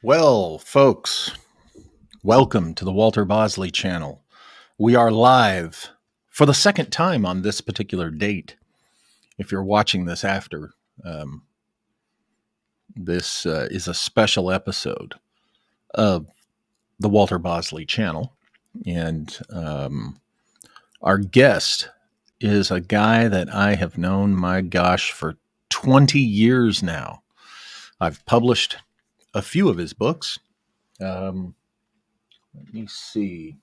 Well, folks, welcome to the Walter Bosley channel. We are live for the second time on this particular date. If you're watching this after, this is a special episode of the Walter Bosley channel. And our guest is a guy that I have known, my gosh, for 20 years now. I've published a few of his books. Let me see.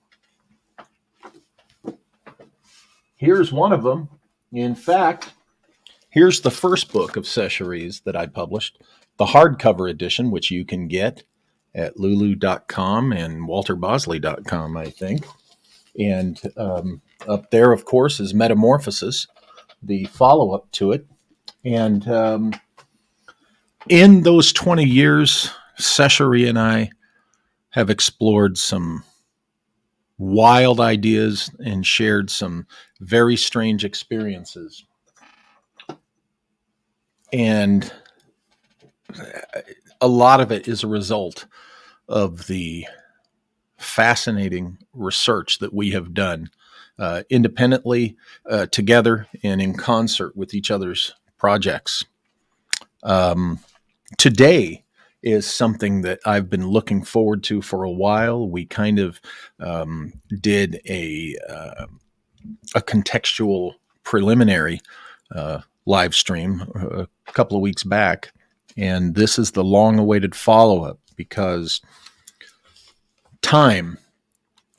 Here's one of them. In fact, here's the first book of SESH HERI's that I published, the hardcover edition, which you can get at lulu.com and walterbosley.com, I think. And up there, of course, is Metamorphosis, the follow-up to it. And in those 20 years, SESH HERI and I have explored some wild ideas and shared some very strange experiences. And a lot of it is a result of the fascinating research that we have done independently, together, and in concert with each other's projects. Today is something that I've been looking forward to for a while. We kind of did a contextual preliminary live stream a couple of weeks back, and this is the long-awaited follow-up because time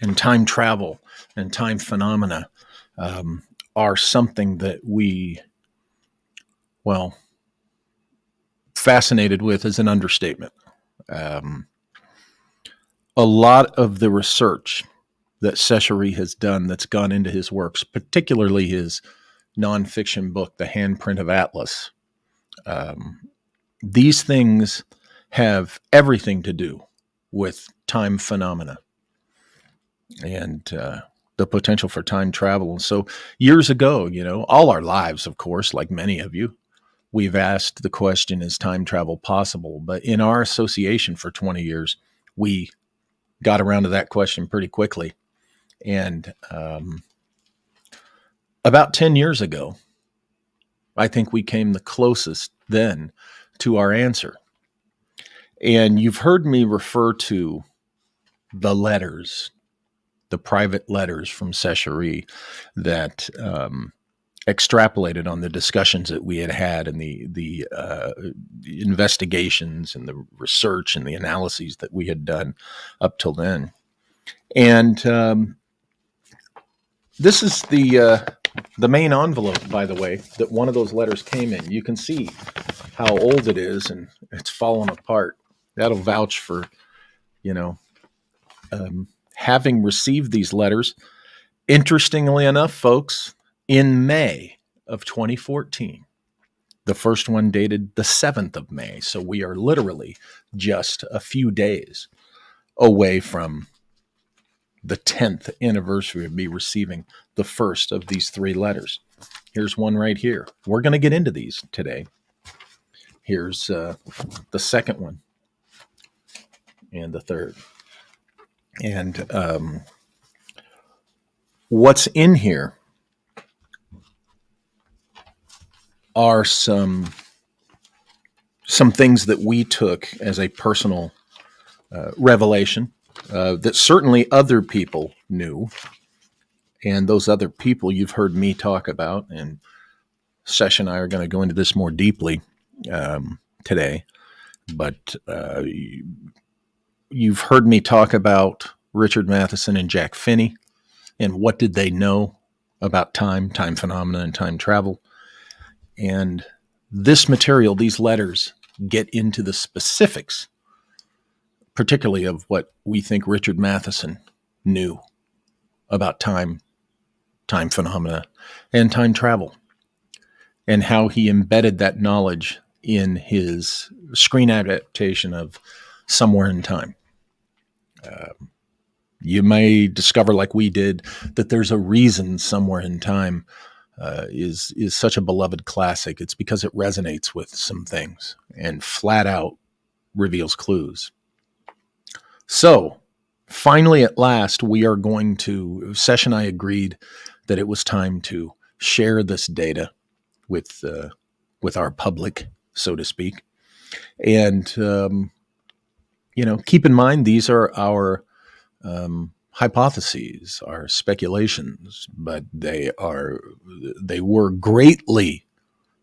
and time travel and time phenomena are something that we, well, fascinated with is an understatement. A lot of the research that SESH HERI has done that's gone into his works, particularly his nonfiction book, The Handprint of Atlas, these things have everything to do with time phenomena and the potential for time travel. And so years ago, all our lives, of course, like many of you, we've asked the question, is time travel possible? But in our association for 20 years, we got around to that question pretty quickly. And about 10 years ago, I think we came the closest then to our answer. And you've heard me refer to the letters, the private letters from SESH HERI that extrapolated on the discussions that we had and the investigations and the research and the analyses that we had done up till then. And this is the main envelope, by the way, that one of those letters came in. You can see how old it is, and it's fallen apart. That'll vouch for, having received these letters. Interestingly enough, folks, in May of 2014, the first one dated the 7th of May. So we are literally just a few days away from the 10th anniversary of me receiving the first of these 3 letters. Here's one right here. We're going to get into these today. Here's the second one and the third. And what's in here are some things that we took as a personal revelation that certainly other people knew. And those other people you've heard me talk about, and SESH and I are going to go into this more deeply today. But you've heard me talk about Richard Matheson and Jack Finney, and what did they know about time phenomena, and time travel. And this material, these letters, get into the specifics, particularly of what we think Richard Matheson knew about time phenomena, and time travel, and how he embedded that knowledge in his screen adaptation of Somewhere in Time. You may discover, like we did, that there's a reason Somewhere in Time is such a beloved classic. It's because it resonates with some things and flat out reveals clues. So finally, at last, Sesh and I agreed that it was time to share this data with our public, so to speak. And, keep in mind, these are our hypotheses, our speculations, but they were greatly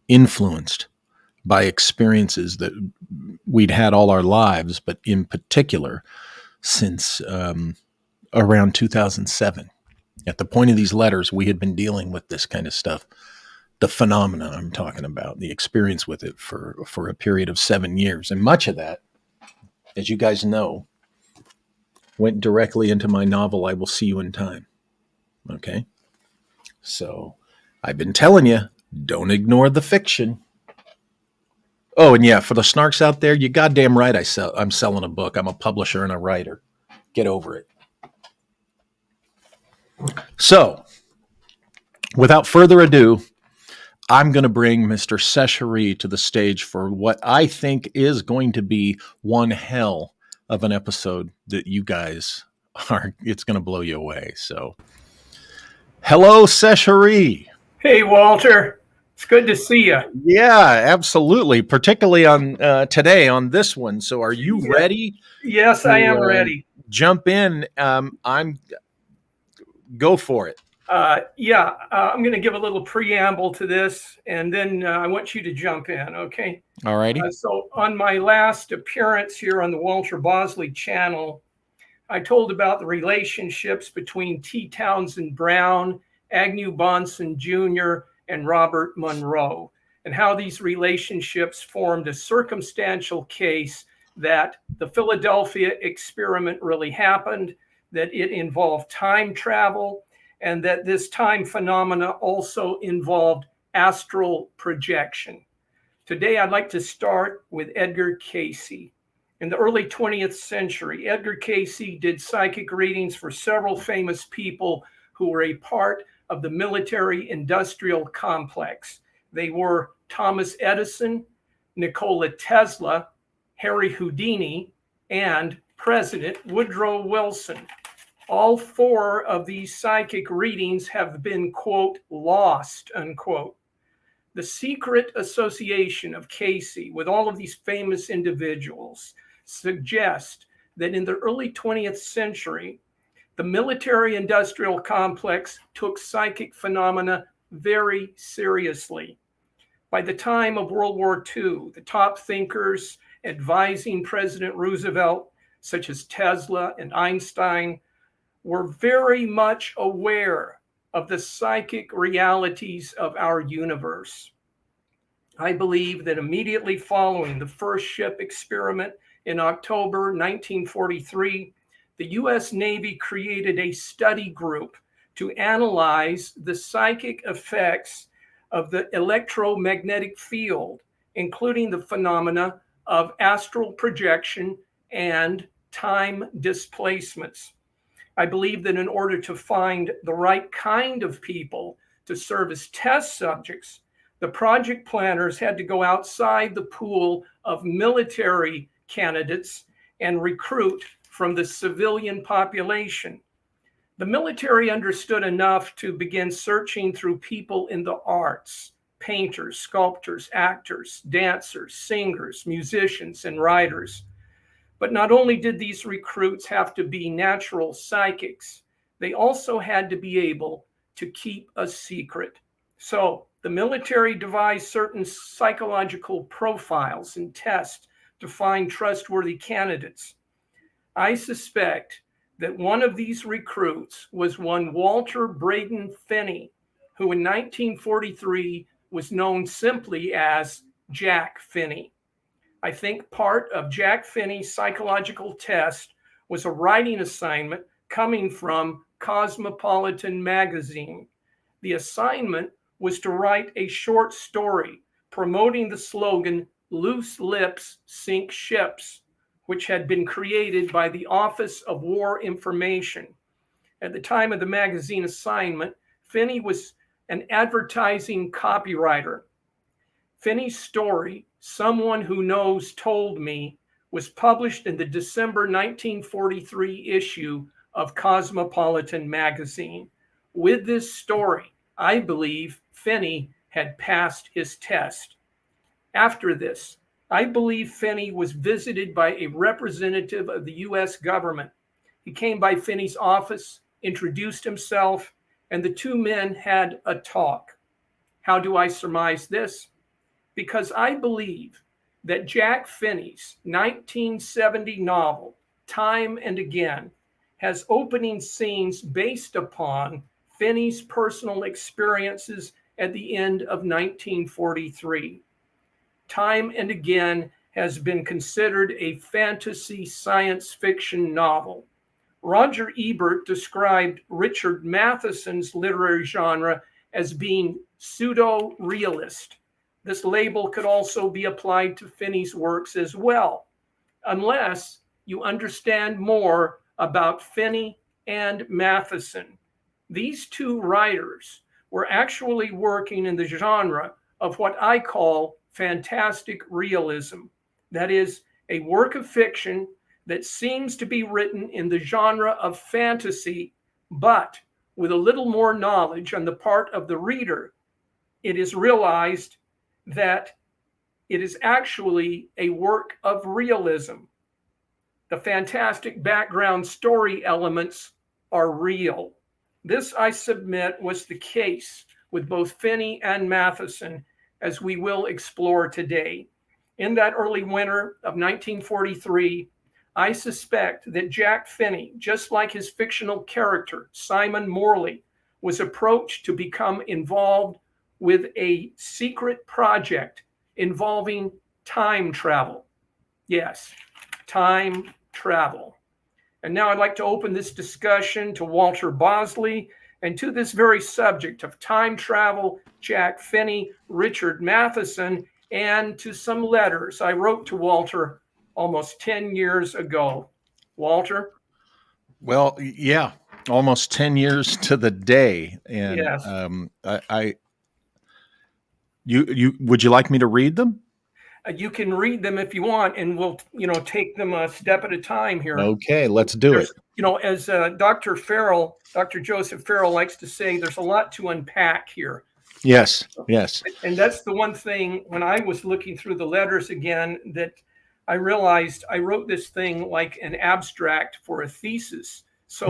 influenced by experiences that we'd had all our lives, but in particular since around 2007. At the point of these letters, we had been dealing with this kind of stuff, the phenomena I'm talking about, the experience with it for a period of 7 years. And much of that, as you guys know, went directly into my novel, I Will See You in Time. Okay? So I've been telling you, don't ignore the fiction. Oh, and yeah, for the snarks out there, you goddamn right I'm selling a book. I'm a publisher and a writer. Get over it. So, without further ado, I'm going to bring Mr. SESH HERI to the stage for what I think is going to be one hell of an episode that you guys it's going to blow you away. So, hello, SESH HERI. Hey, Walter. It's good to see you. Yeah, absolutely. Particularly on today on this one. So, are you ready? Yes, I am ready. Jump in. Go for it. I'm going to give a little preamble to this, and then I want you to jump in, okay? All righty. So on my last appearance here on the Walter Bosley channel, I told about the relationships between T. Townsend Brown, Agnew Bonson Jr., and Robert Monroe, and how these relationships formed a circumstantial case that the Philadelphia experiment really happened, that it involved time travel, and that this time phenomena also involved astral projection. Today, I'd like to start with Edgar Cayce. In the early 20th century, Edgar Cayce did psychic readings for several famous people who were a part of the military-industrial complex. They were Thomas Edison, Nikola Tesla, Harry Houdini, and President Woodrow Wilson. All four of these psychic readings have been, quote, lost, unquote. The secret association of Cayce with all of these famous individuals suggests that in the early 20th century, the military-industrial complex took psychic phenomena very seriously. By the time of World War II, the top thinkers advising President Roosevelt, such as Tesla and Einstein, were very much aware of the psychic realities of our universe. I believe that immediately following the first ship experiment in October 1943, the U.S. Navy created a study group to analyze the psychic effects of the electromagnetic field, including the phenomena of astral projection and time displacements. I believe that in order to find the right kind of people to serve as test subjects, the project planners had to go outside the pool of military candidates and recruit from the civilian population. The military understood enough to begin searching through people in the arts, painters, sculptors, actors, dancers, singers, musicians, and writers. But not only did these recruits have to be natural psychics, they also had to be able to keep a secret. So the military devised certain psychological profiles and tests to find trustworthy candidates. I suspect that one of these recruits was one Walter Braden Finney, who in 1943 was known simply as Jack Finney. I think part of Jack Finney's psychological test was a writing assignment coming from Cosmopolitan magazine. The assignment was to write a short story promoting the slogan, "Loose lips sink ships," which had been created by the Office of War Information. At the time of the magazine assignment, Finney was an advertising copywriter. Finney's story, "Someone Who Knows Told Me," was published in the December 1943 issue of Cosmopolitan magazine. With this story, I believe Finney had passed his test. After this, I believe Finney was visited by a representative of the U.S. government. He came by Finney's office, introduced himself, and the two men had a talk. How do I surmise this? Because I believe that Jack Finney's 1970 novel, Time and Again, has opening scenes based upon Finney's personal experiences at the end of 1943. Time and Again has been considered a fantasy science fiction novel. Roger Ebert described Richard Matheson's literary genre as being pseudo-realist. This label could also be applied to Finney's works as well, unless you understand more about Finney and Matheson. These two writers were actually working in the genre of what I call fantastic realism. That is, a work of fiction that seems to be written in the genre of fantasy, but with a little more knowledge on the part of the reader, it is realized that it is actually a work of realism. The fantastic background story elements are real. This, I submit, was the case with both Finney and Matheson, as we will explore today. In that early winter of 1943, I suspect that Jack Finney, just like his fictional character, Simon Morley, was approached to become involved with a secret project involving time travel. Yes, time travel. And now I'd like to open this discussion to Walter Bosley and to this very subject of time travel, Jack Finney, Richard Matheson, and to some letters I wrote to Walter almost 10 years ago. Walter? Well, yeah, almost 10 years to the day. And Yes. you would you like me to read them? You can read them if you want, and we'll, take them a step at a time here. Okay, let's do it. As Dr. Joseph Farrell likes to say, there's a lot to unpack here. Yes, yes. And that's the one thing, when I was looking through the letters again, that I realized I wrote this thing like an abstract for a thesis. So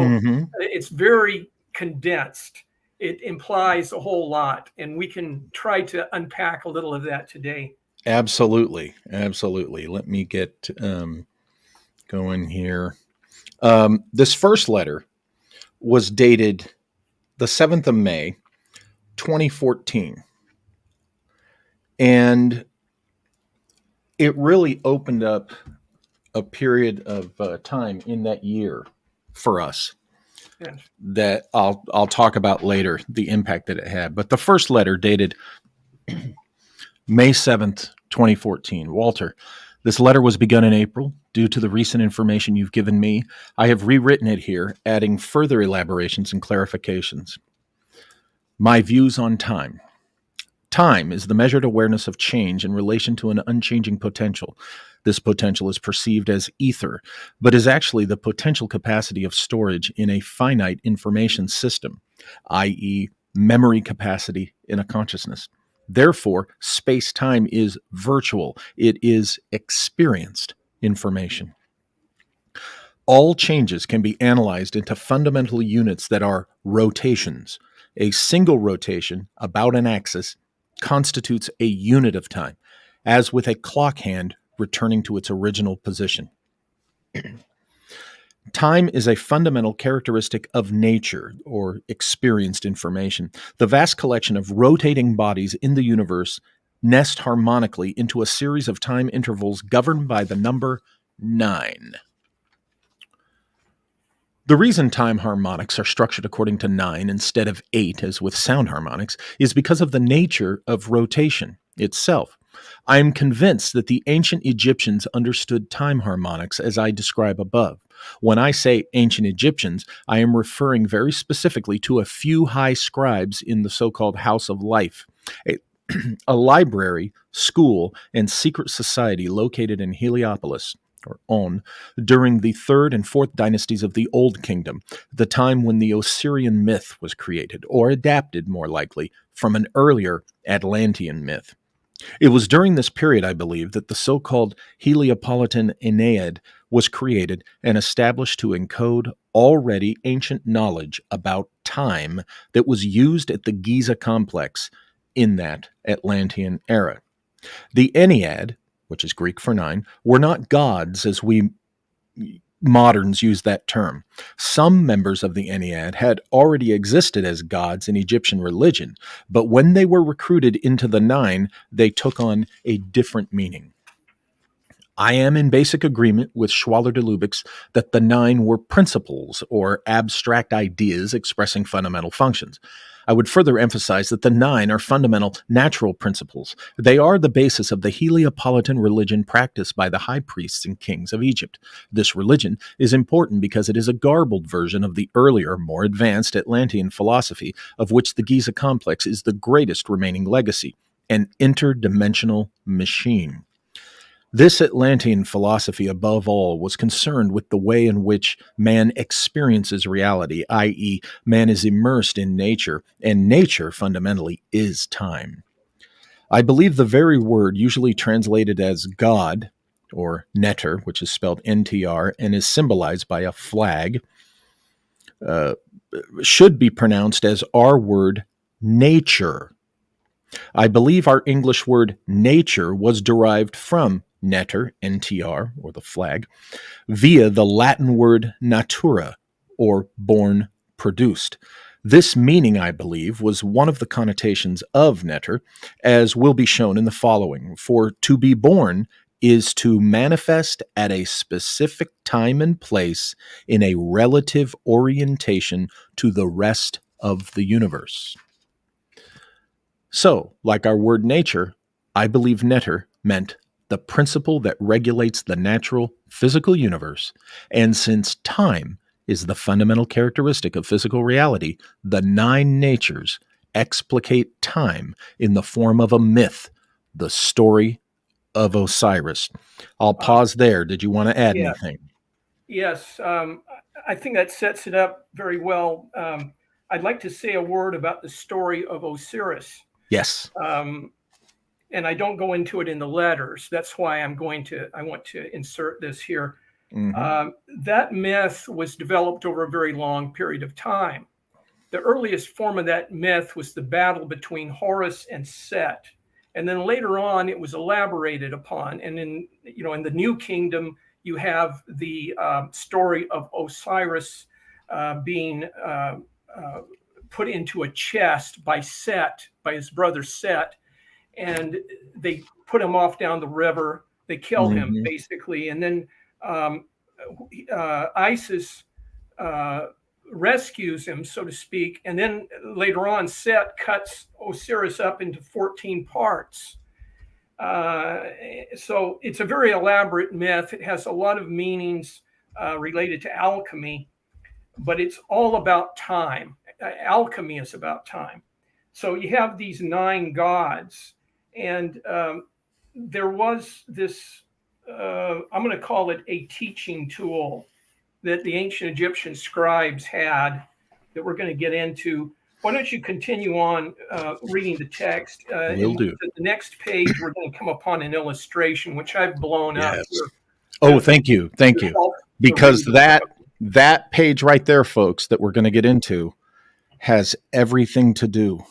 It's very condensed. It implies a whole lot, and we can try to unpack a little of that today. Absolutely. Let me get going here. This first letter was dated the 7th of May, 2014. And it really opened up a period of time in that year for us. Yes. That I'll talk about later, the impact that it had. But the first letter dated May 7th, 2014. Walter, this letter was begun in April. Due to the recent information you've given me, I have rewritten it here, adding further elaborations and clarifications. My views on time. Time is the measured awareness of change in relation to an unchanging potential. This potential is perceived as ether, but is actually the potential capacity of storage in a finite information system, i.e., memory capacity in a consciousness. Therefore, space-time is virtual. It is experienced information. All changes can be analyzed into fundamental units that are rotations. A single rotation about an axis constitutes a unit of time, as with a clock hand returning to its original position. Time is a fundamental characteristic of nature, or experienced information. The vast collection of rotating bodies in the universe nest harmonically into a series of time intervals governed by the number 9. The reason time harmonics are structured according to 9 instead of 8, as with sound harmonics, is because of the nature of rotation itself. I am convinced that the ancient Egyptians understood time harmonics as I describe above. When I say ancient Egyptians, I am referring very specifically to a few high scribes in the so-called House of Life, a library, school, and secret society located in Heliopolis, or On, during the third and fourth dynasties of the Old Kingdom, the time when the Osirian myth was created, or adapted more likely, from an earlier Atlantean myth. It was during this period, I believe, that the so-called Heliopolitan Aeneid was created and established to encode already ancient knowledge about time that was used at the Giza complex in that Atlantean era. The Ennead, which is Greek for 9, were not gods as we moderns use that term. Some members of the Ennead had already existed as gods in Egyptian religion, but when they were recruited into the 9, they took on a different meaning. I am in basic agreement with Schwaller de Lubic's that the 9 were principles or abstract ideas expressing fundamental functions. I would further emphasize that the 9 are fundamental natural principles. They are the basis of the Heliopolitan religion practiced by the high priests and kings of Egypt. This religion is important because it is a garbled version of the earlier, more advanced Atlantean philosophy, of which the Giza complex is the greatest remaining legacy, an interdimensional machine. This Atlantean philosophy, above all, was concerned with the way in which man experiences reality, i.e., man is immersed in nature, and nature fundamentally is time. I believe the very word, usually translated as God, or netter, which is spelled NTR, and is symbolized by a flag, should be pronounced as our word nature. I believe our English word nature was derived from netter, NTR, or the flag, via the Latin word natura, or born, produced. This meaning, I believe, was one of the connotations of netter, as will be shown in the following. For to be born is to manifest at a specific time and place in a relative orientation to the rest of the universe. So, like our word nature, I believe netter meant the principle that regulates the natural physical universe, and since time is the fundamental characteristic of physical reality, the 9 natures explicate time in the form of a myth, the story of Osiris. I'll pause there. Did you want to add Yeah. anything? Yes. I think that sets it up very well. I'd like to say a word about the story of Osiris. Yes. And I don't go into it in the letters. That's why I want to insert this here. That myth was developed over a very long period of time. The earliest form of that myth was the battle between Horus and Set. And then later on, it was elaborated upon. And in the New Kingdom, you have the story of Osiris being put into a chest by his brother Set, and they put him off down the river. They kill him basically, and then Isis rescues him, so to speak, and then later on, Set cuts Osiris up into 14 parts. So it's a very elaborate myth. It has a lot of meanings related to alchemy, but it's all about time. Alchemy is about time. So you have these 9 gods, and there was this, I'm going to call it a teaching tool that the ancient Egyptian scribes had that we're going to get into. Why don't you continue on reading the text? Will do. The next page, we're going to come upon an illustration, which I've blown up here. Oh, thank you. Thank you. Because that page right there, folks, that we're going to get into has everything to do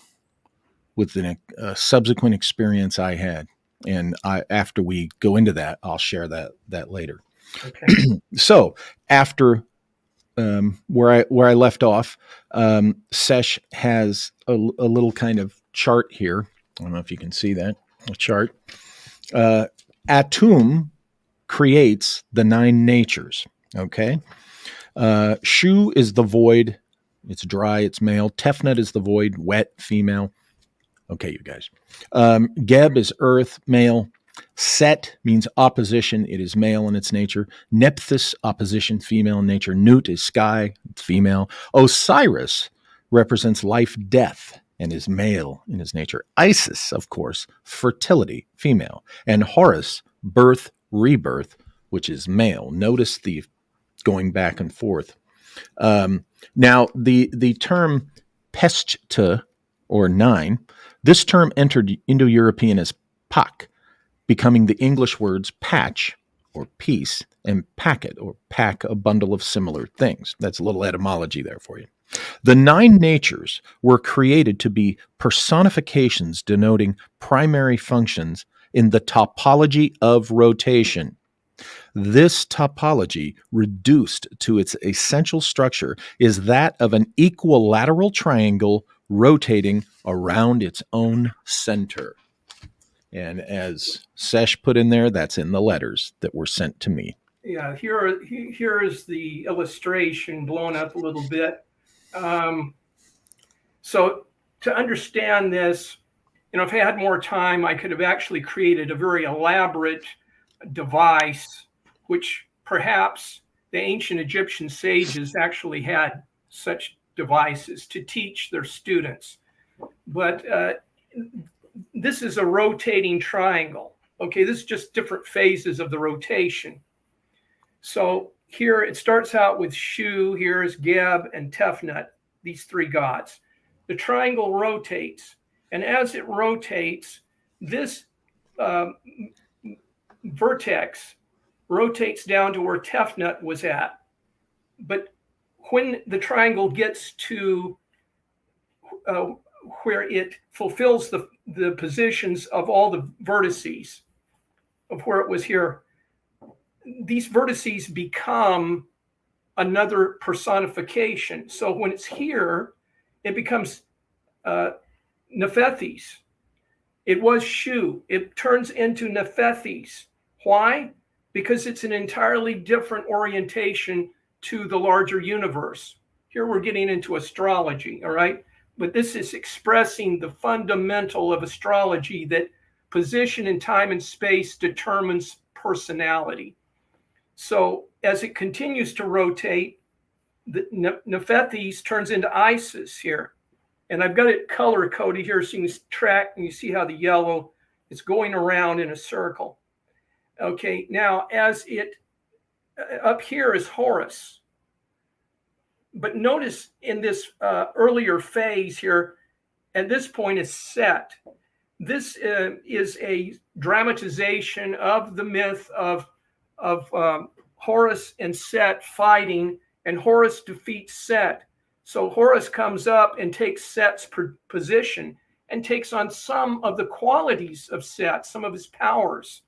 with a subsequent experience I had. And after we go into that, I'll share that later. Okay. So after where I left off, SESH has a little kind of chart here. I don't know if you can see that, a chart. Atum creates the 9 natures, okay? Shu is the void. It's dry, it's male. Tefnut is the void, wet, female. Okay, you guys. Geb is earth, male. Set means opposition. It is male in its nature. Nephthys, opposition, female in nature. Nut is sky, it's female. Osiris represents life, death, and is male in his nature. Isis, of course, fertility, female. And Horus, birth, rebirth, which is male. Notice the going back and forth. Now, the term peschte, or 9, this term entered Indo-European as pak, becoming the English words patch, or piece, and packet, or pack, a bundle of similar things. That's a little etymology there for you. The 9 natures were created to be personifications denoting primary functions in the topology of rotation. This topology, reduced to its essential structure, is that of an equilateral triangle rotating around its own center. And as SESH put in there, that's in the letters that were sent to me. Yeah, here is the illustration blown up a little bit. So to understand this, if I had more time, I could have actually created a very elaborate device, which perhaps the ancient Egyptian sages actually had such devices to teach their students. But this is a rotating triangle. Okay, this is just different phases of the rotation. So here it starts out with Shu, here's Geb and Tefnut, these 3 gods. The triangle rotates, and as it rotates, this vertex rotates down to where Tefnut was at. But when the triangle gets to where it fulfills the positions of all the vertices of where it was here, these vertices become another personification. So when it's here, it becomes Nephthys. It was Shu. It turns into Nephthys. Why? Because it's an entirely different orientation to the larger universe. Here we're getting into astrology, all right? But this is expressing the fundamental of astrology, that position in time and space determines personality. So as it continues to rotate, the Nephthys turns into Isis here. And I've got it color coded here so you can track, and you see how the yellow is going around in a circle. Okay, now as it, up here is Horus. But notice in this earlier phase here, at this point is Set. This is a dramatization of the myth of Horus and Set fighting, and Horus defeats Set. So Horus comes up and takes Set's position and takes on some of the qualities of Set, some of his powers.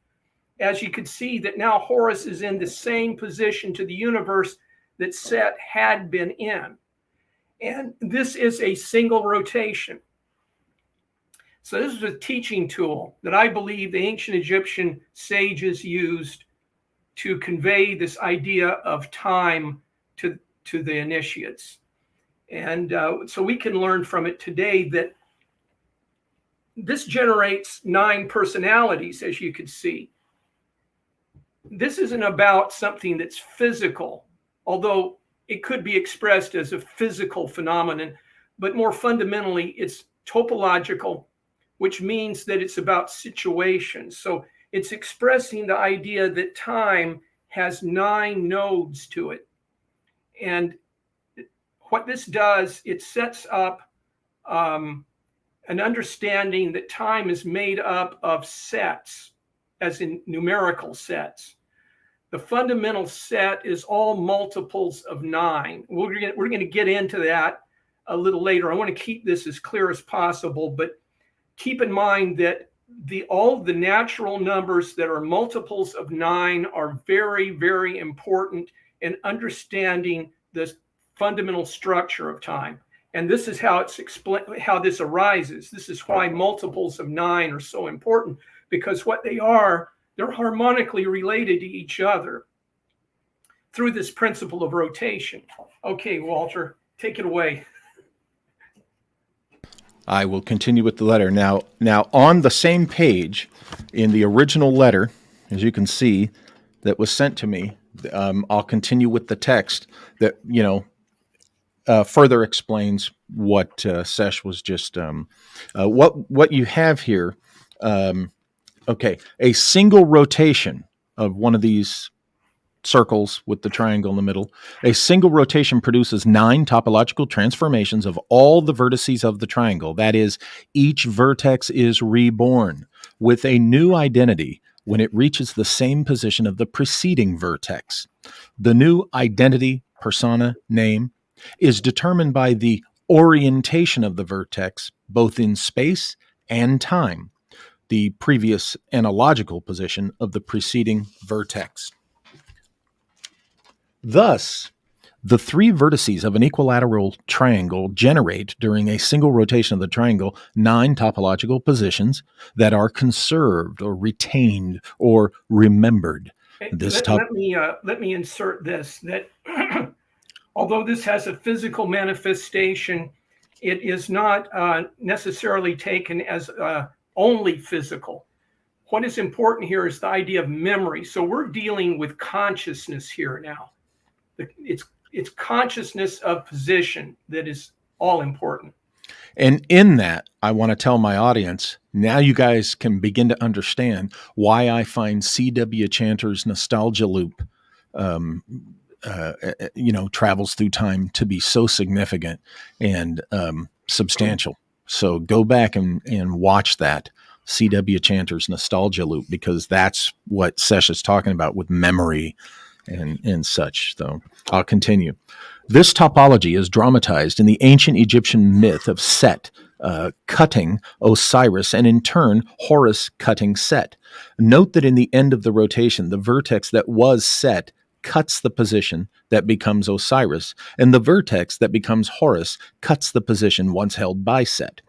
As you can see that now Horus is in the same position to the universe that Set had been in. And this is a single rotation. So this is a teaching tool that I believe the ancient Egyptian sages used to convey this idea of time to the initiates. And so we can learn from it today that this generates 9 personalities, as you can see. This isn't about something that's physical, although it could be expressed as a physical phenomenon, but more fundamentally, it's topological, which means that it's about situations. So it's expressing the idea that time has 9 nodes to it. And what this does, it sets up an understanding that time is made up of sets, as in numerical sets. The fundamental set is all multiples of 9. We're going to get into that a little later. I want to keep this as clear as possible, but keep in mind that all the natural numbers that are multiples of 9 are very, very important in understanding the fundamental structure of time. And this is how how this arises. This is why multiples of 9 are so important, because what they are, they're harmonically related to each other through this principle of rotation. Okay, Walter, take it away. I will continue with the letter. Now on the same page in the original letter, as you can see, that was sent to me, I'll continue with the text that, further explains what SESH was just, what you have here. Okay, a single rotation of one of these circles with the triangle in the middle. A single rotation produces 9 topological transformations of all the vertices of the triangle. That is, each vertex is reborn with a new identity when it reaches the same position of the preceding vertex. The new identity, persona, name, is determined by the orientation of the vertex, both in space and time, the previous analogical position of the preceding vertex. Thus, the 3 vertices of an equilateral triangle generate, during a single rotation of the triangle, 9 topological positions that are conserved or retained or remembered. Let me insert this, that although this has a physical manifestation, it is not necessarily taken as only physical. What is important here is the idea of memory. So we're dealing with consciousness here now. It's consciousness of position that is all important. And in that, I want to tell my audience, now you guys can begin to understand why I find C.W. Chanter's nostalgia loop, travels through time to be so significant and substantial. So go back and watch that C.W. Chanter's nostalgia loop, because that's what SESH is talking about with memory and such. So I'll continue. This topology is dramatized in the ancient Egyptian myth of Set cutting Osiris, and in turn Horus cutting Set. Note that in the end of the rotation, the vertex that was Set cuts the position that becomes Osiris, and the vertex that becomes Horus cuts the position once held by Set.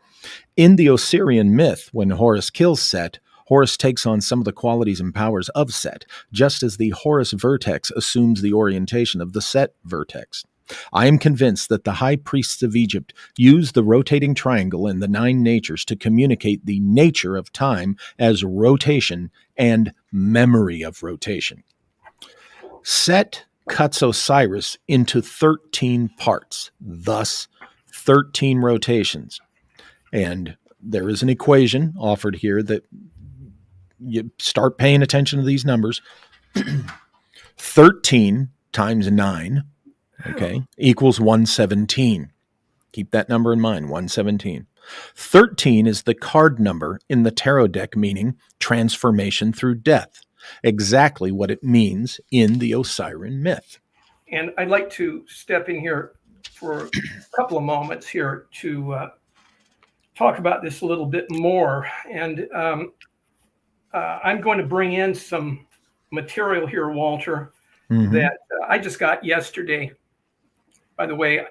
In the Osirian myth, when Horus kills Set, Horus takes on some of the qualities and powers of Set, just as the Horus vertex assumes the orientation of the Set vertex. I am convinced that the high priests of Egypt used the rotating triangle and the 9 natures to communicate the nature of time as rotation and memory of rotation. Set cuts Osiris into 13 parts, thus 13 rotations. And there is an equation offered here that you start paying attention to these numbers. 13 times 9, okay, equals 117. Keep that number in mind, 117. 13 is the card number in the tarot deck, meaning transformation through death. Exactly what it means in the Osirian myth. And I'd like to step in here for a couple of moments here to talk about this a little bit more. And I'm going to bring in some material here, Walter, that I just got yesterday. By the way,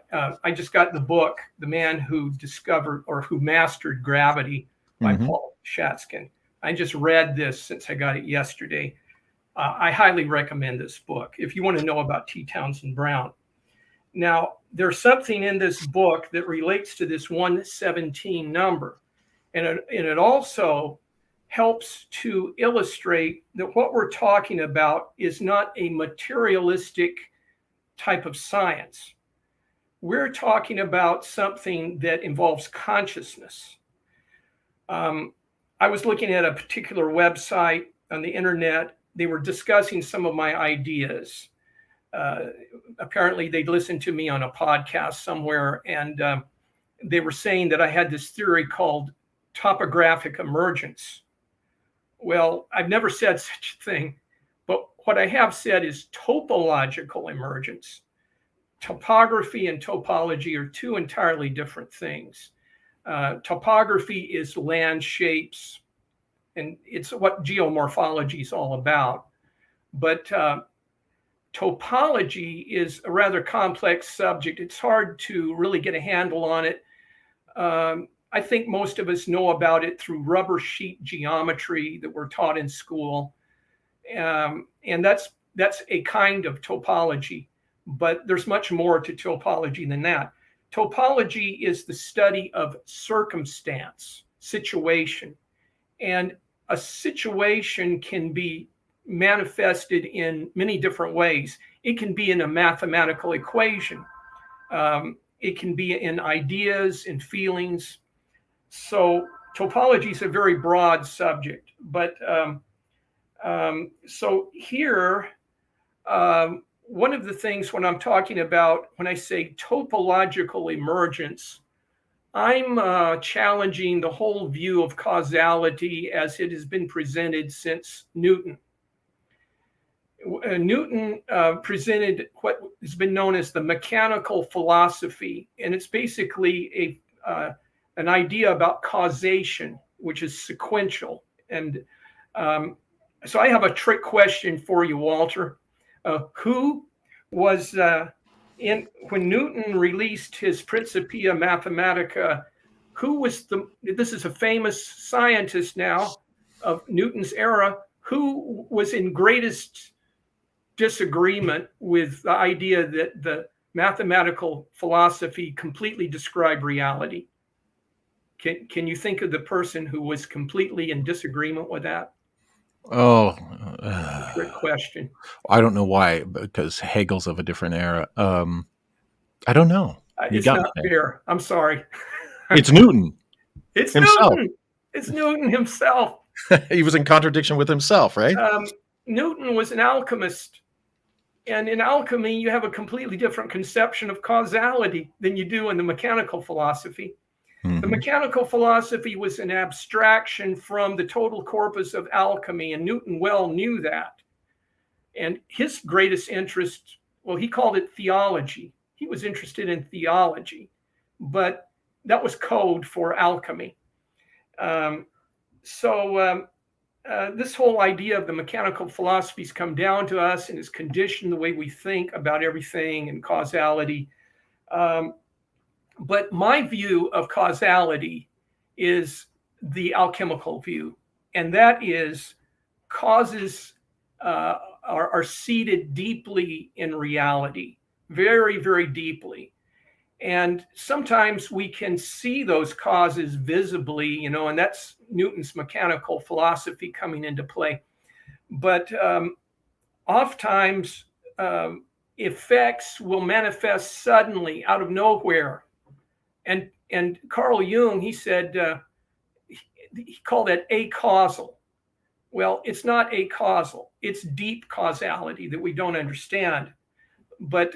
I just got the book, The Man Who Discovered or Who Mastered Gravity by Paul Shatskin. I just read this since I got it yesterday. I highly recommend this book if you want to know about T. Townsend Brown. Now, there's something in this book that relates to this 117 number. And it also helps to illustrate that what we're talking about is not a materialistic type of science. We're talking about something that involves consciousness. I was looking at a particular website on the internet. They were discussing some of my ideas. Apparently, they'd listened to me on a podcast somewhere, and they were saying that I had this theory called topographic emergence. Well, I've never said such a thing, but what I have said is topological emergence. Topography and topology are 2 entirely different things. Topography is land shapes, and it's what geomorphology is all about. But topology is a rather complex subject. It's hard to really get a handle on it. I think most of us know about it through rubber sheet geometry that we're taught in school. And that's a kind of topology, but there's much more to topology than that. Topology is the study of circumstance, situation. And a situation can be manifested in many different ways. It can be in a mathematical equation. It can be in ideas and feelings. So topology is a very broad subject. But so here one of the things when I'm talking about, when I say topological emergence, I'm challenging the whole view of causality as it has been presented since Newton. Newton presented what has been known as the mechanical philosophy, and it's basically an idea about causation, which is sequential. And so I have a trick question for you, Walter. Who was when Newton released his Principia Mathematica? Who was this is a famous scientist now of Newton's era. Who was in greatest disagreement with the idea that the mathematical philosophy completely described reality? Can you think of the person who was completely in disagreement with that? Oh, Trick question. I don't know why, because Hegel's of a different era. I don't know. You It's got me not there. fair. I'm sorry. It's Newton It's himself. Newton. It's Newton himself. He was in contradiction with himself, right? Newton was an alchemist. And in alchemy, you have a completely different conception of causality than you do in the mechanical philosophy. Mm-hmm. The mechanical philosophy was an abstraction from the total corpus of alchemy, and Newton well knew that. And his greatest interest, well, he called it theology. He was interested in theology, but that was code for alchemy. This whole idea of the mechanical philosophies come down to us and is conditioned the way we think about everything and causality. But my view of causality is the alchemical view, and that is causes are seated deeply in reality, very, very deeply. And sometimes we can see those causes visibly, and that's Newton's mechanical philosophy coming into play. But oftentimes, effects will manifest suddenly out of nowhere. And Carl Jung, he said, he called it acausal. Well, it's not acausal. It's deep causality that we don't understand. But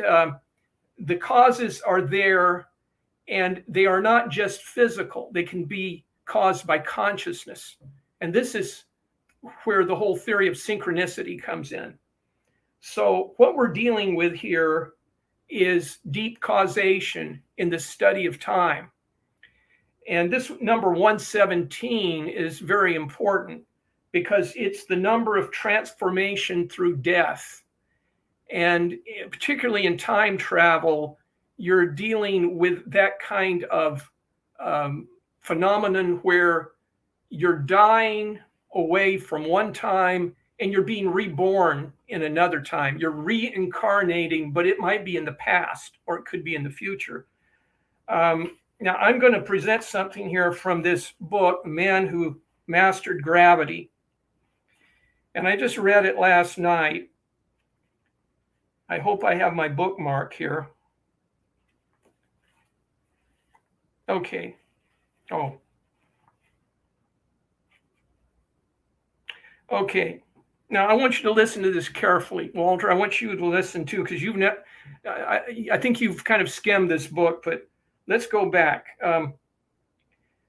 the causes are there, and they are not just physical. They can be caused by consciousness. And this is where the whole theory of synchronicity comes in. So what we're dealing with here is deep causation in the study of time. And this number 117 is very important because it's the number of transformation through death. And particularly in time travel, you're dealing with that kind of phenomenon where you're dying away from one time and you're being reborn in another time. You're reincarnating, but it might be in the past or it could be in the future. Now, I'm going to present something here from this book, Man Who Mastered Gravity. And I just read it last night. I hope I have my bookmark here. Okay. Oh. Okay. Now I want you to listen to this carefully, Walter. I want you to listen too, because I think you've kind of skimmed this book, but let's go back.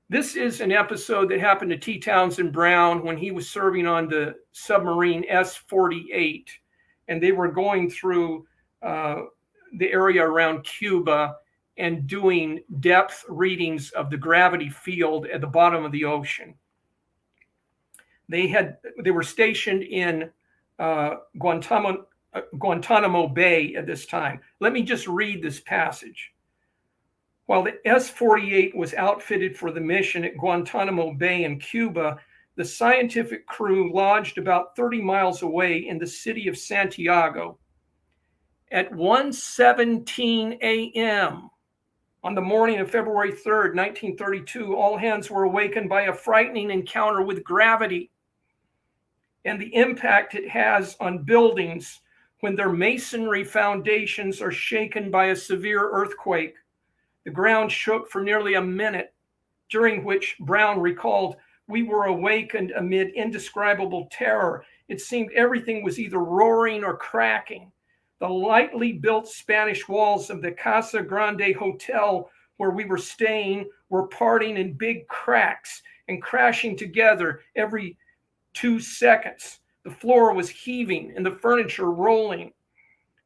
This is an episode that happened to T. Townsend Brown when he was serving on the submarine S-48, and they were going through the area around Cuba and doing depth readings of the gravity field at the bottom of the ocean. They were stationed in Guantanamo Bay at this time. Let me just read this passage. While the S-48 was outfitted for the mission at Guantanamo Bay in Cuba, the scientific crew lodged about 30 miles away in the city of Santiago. At 1:17 a.m. on the morning of February 3rd, 1932, all hands were awakened by a frightening encounter with gravity and the impact it has on buildings when their masonry foundations are shaken by a severe earthquake. The ground shook for nearly a minute, during which Brown recalled, "We were awakened amid indescribable terror It seemed everything was either roaring or cracking. The lightly built Spanish walls of the Casa Grande Hotel where we were staying were parting in big cracks and crashing together every 2 seconds. The floor was heaving and the furniture rolling.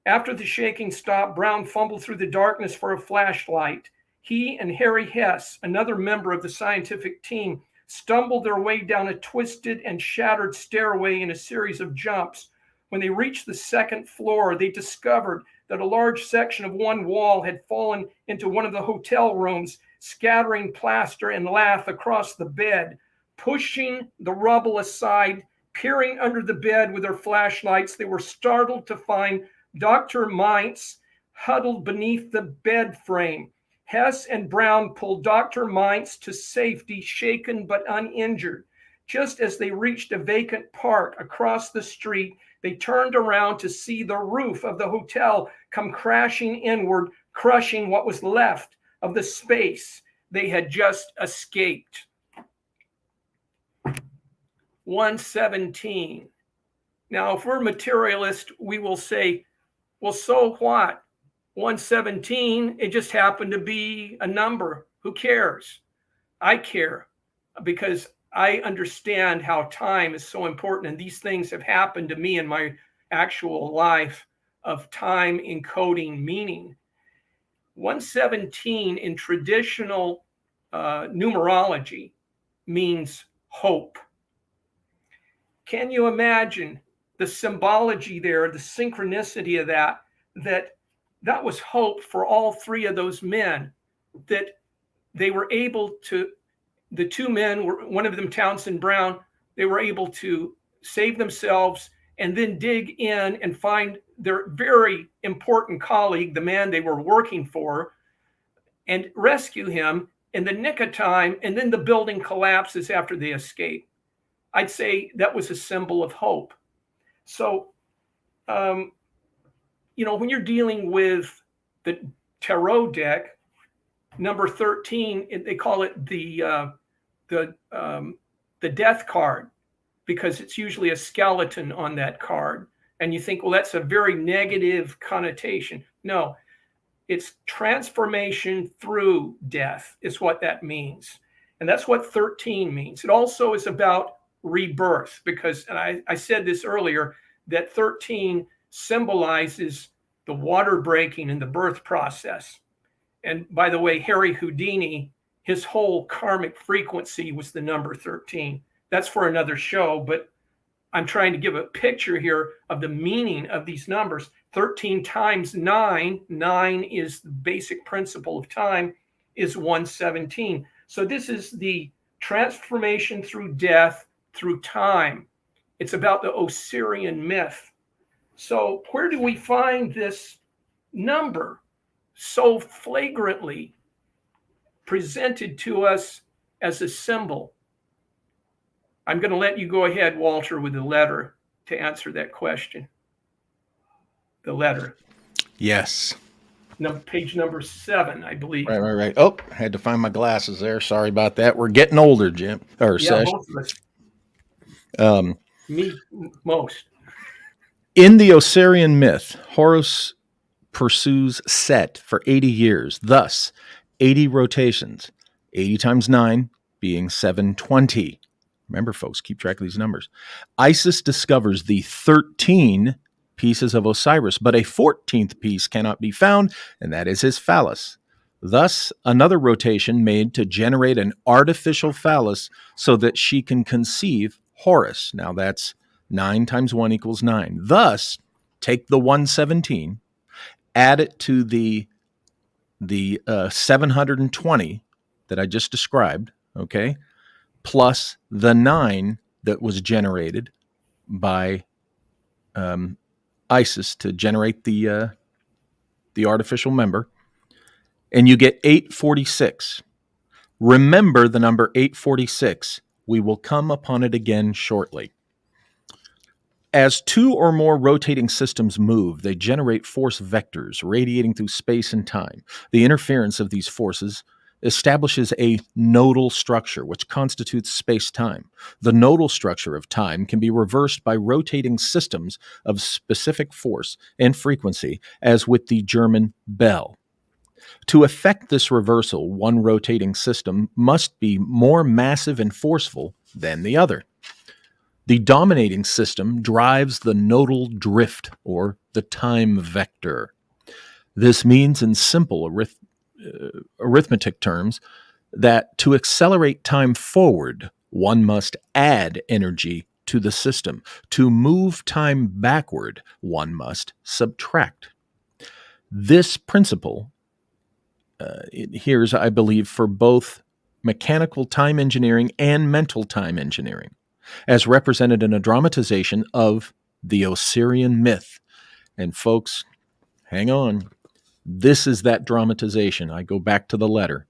After the shaking stopped, Brown fumbled through the darkness for a flashlight. He and Harry Hess, another member of the scientific team, stumbled their way down a twisted and shattered stairway in a series of jumps. When they reached the second floor, they discovered that a large section of one wall had fallen into one of the hotel rooms, scattering plaster and lath across the bed. Pushing the rubble aside, peering under the bed with their flashlights, they were startled to find Dr. Mintz huddled beneath the bed frame. Hess and Brown pulled Dr. Mintz to safety, shaken but uninjured. Just as they reached a vacant park across the street, they turned around to see the roof of the hotel come crashing inward, crushing what was left of the space they had just escaped. 117. Now, if we're materialist, we will say, well, so what? 117, it just happened to be a number. Who cares? I care because I understand how time is so important. And these things have happened to me in my actual life of time encoding meaning. 117 in traditional numerology means hope. Can you imagine the symbology there, the synchronicity of that was hope for all three of those men, that they were able to, the two men were, one of them, Townsend Brown, they were able to save themselves and then dig in and find their very important colleague, the man they were working for, and rescue him in the nick of time. And then the building collapses after they escape. I'd say that was a symbol of hope. So, when you're dealing with the tarot deck, number 13, they call it the death card, because it's usually a skeleton on that card. And you think, well, that's a very negative connotation. No, it's transformation through death is what that means. And that's what 13 means. It also is about rebirth, because, and I said this earlier, that 13 symbolizes the water breaking in the birth process. And by the way, Harry Houdini, his whole karmic frequency was the number 13. That's for another show, but I'm trying to give a picture here of the meaning of these numbers. 13 times 9, 9 is the basic principle of time, is 117. So this is the transformation through death, through time. It's about the Osirian myth. So where do we find this number so flagrantly presented to us as a symbol? I'm going to let you go ahead, Walter, with the letter to answer that question. The letter. Yes. Page number 7, I believe. Right. Oh, I had to find my glasses there. Sorry about that. We're getting older, Jim. Or Yeah, Sesh. both of us. Me most. In the Osirian myth, Horus pursues Set for 80 years, thus 80 rotations, 80 times 9 being 720. Remember, folks, keep track of these numbers. Isis discovers the 13 pieces of Osiris, but a 14th piece cannot be found, and that is his phallus. Thus, another rotation made to generate an artificial phallus so that she can conceive Horus. Now that's 9 times 1 equals 9. Thus, take the 117, add it to the 720 that I just described, okay, plus the 9 that was generated by Isis to generate the artificial member, and you get 846. Remember the number 846. We will come upon it again shortly. As two or more rotating systems move, they generate force vectors radiating through space and time. The interference of these forces establishes a nodal structure, which constitutes space-time. The nodal structure of time can be reversed by rotating systems of specific force and frequency, as with the German bell. To effect this reversal, one rotating system must be more massive and forceful than the other. The dominating system drives the nodal drift, or the time vector. This means, in simple arithmetic terms, that to accelerate time forward, one must add energy to the system. To move time backward, one must subtract. This principle adheres, I believe, for both mechanical time engineering and mental time engineering, as represented in a dramatization of the Osirian myth. And folks, hang on. This is that dramatization. I go back to the letter.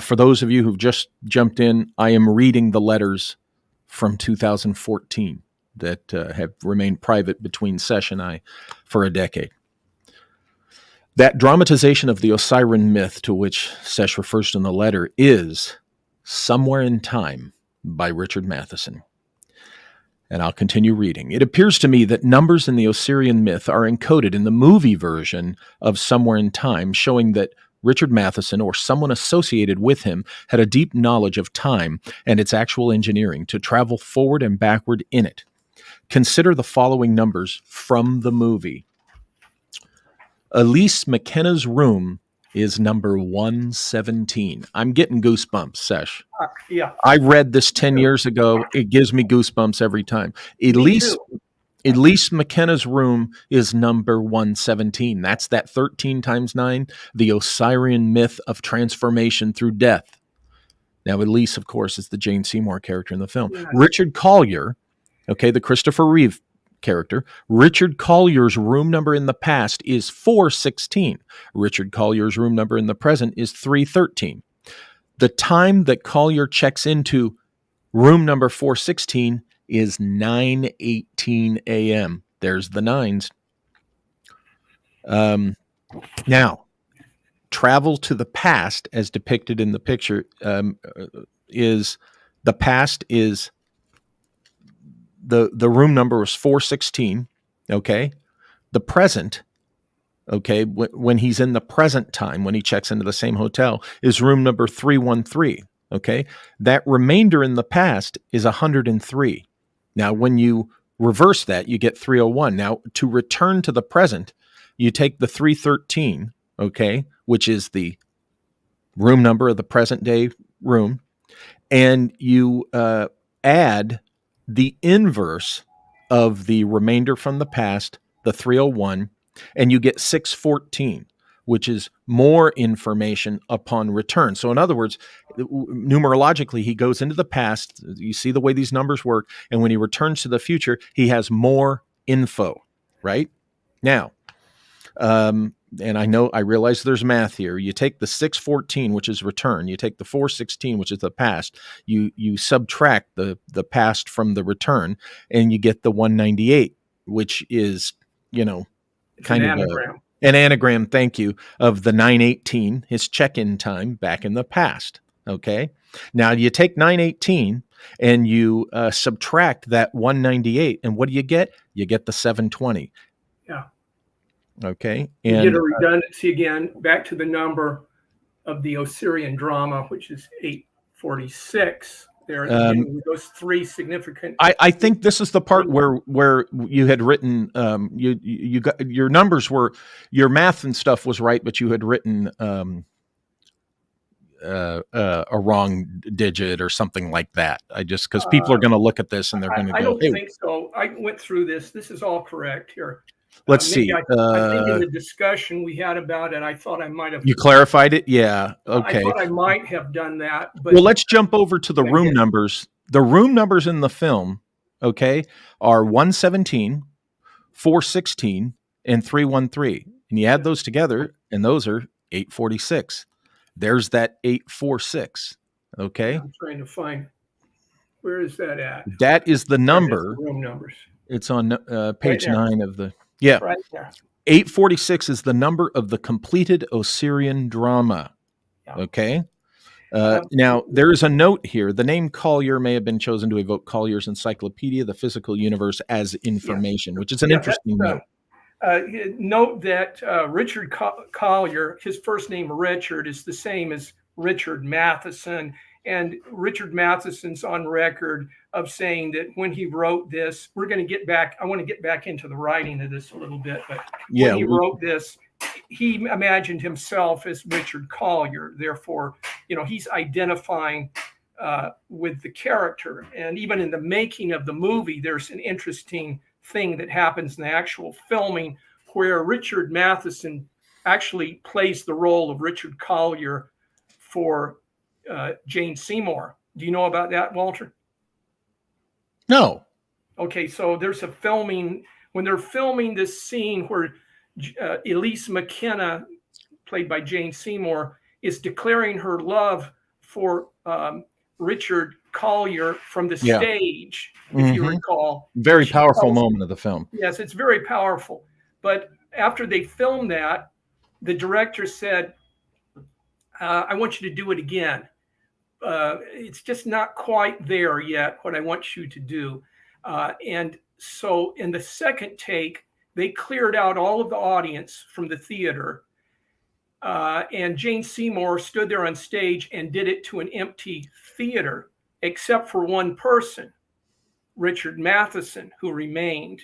For those of you who've just jumped in, I am reading the letters from 2014 that have remained private between SESH and I for a decade. That dramatization of the Osirian myth to which SESH refers in the letter is Somewhere in Time by Richard Matheson. And I'll continue reading. It appears to me that numbers in the Osirian myth are encoded in the movie version of Somewhere in Time, showing that Richard Matheson, or someone associated with him, had a deep knowledge of time and its actual engineering to travel forward and backward in it. Consider the following numbers from the movie. Elise McKenna's room is number 117. I'm getting goosebumps, Sesh. Yeah. I read this 10 years ago. It gives me goosebumps every time. Elise McKenna's room is number 117. That's that 13 times 9, the Osirian myth of transformation through death. Now, Elise, of course, is the Jane Seymour character in the film. Yes. Richard Collier, okay, the Christopher Reeve character. Richard Collier's room number in the past is 416. Richard Collier's room number in the present is 313. The time that Collier checks into room number 416 is 9:18 a.m. There's the nines. Now, travel to the past, as depicted in the picture, is the past is the room number was 416. Okay, the present. Okay, when he's in the present time, when he checks into the same hotel, is room number 313. Okay, that remainder in the past is 103. Now, when you reverse that, you get 301. Now, to return to the present, you take the 313, okay, which is the room number of the present day room, and you add the inverse of the remainder from the past, the 301, and you get 614, which is more information upon return. So in other words, numerologically, he goes into the past. You see the way these numbers work. And when he returns to the future, he has more info, right? Now, and I realize there's math here. You take the 614, which is return. You take the 416, which is the past. You subtract the past from the return, and you get the 198, which is, kind of an anagram, thank you, of the 918, his check-in time back in the past. Okay. Now you take 918 and you subtract that 198, and what do you get? You get the 720. Yeah. Okay. And you get a redundancy again, back to the number of the Osirian drama, which is 846. There at the beginning with those three significant. I think this is the part where you had written you got your numbers were, your math and stuff was right, but you had written a wrong digit or something like that. I just, because people are going to look at this and they're going to go. I don't think so. I went through this. This is all correct here. Let's see. I think in the discussion we had about it, I thought I might have. You clarified it? Yeah. Okay. I thought I might have done that. But well, let's jump over to the room numbers. The room numbers in the film, okay, are 117, 416, and 313. And you add those together, and those are 846. There's that 846. Okay. I'm trying to find, where is that at? That is the number. Room numbers. It's on page 9 of the. Yeah. Right there. 846 is the number of the completed Osirian drama. Yeah. Okay. Now, there is a note here. The name Collier may have been chosen to evoke Collier's Encyclopedia, The Physical Universe as Information, which is an interesting note. Note that Richard Collier, his first name Richard, is the same as Richard Matheson. And Richard Matheson's on record of saying that when he wrote this, I want to get back into the writing of this a little bit, but when he wrote this, he imagined himself as Richard Collier. Therefore, he's identifying with the character. And even in the making of the movie, there's an interesting thing that happens in the actual filming where Richard Matheson actually plays the role of Richard Collier for Jane Seymour. Do you know about that, Walter? No. Okay, so there's a filming, when they're filming this scene where Elise McKenna, played by Jane Seymour, is declaring her love for Richard Collier from the stage, if you recall. Very powerful moment of the film. Yes, it's very powerful. But after they filmed that, the director said, I want you to do it again. It's just not quite there yet, what I want you to do. And so in the second take, they cleared out all of the audience from the theater. And Jane Seymour stood there on stage and did it to an empty theater, except for one person, Richard Matheson, who remained.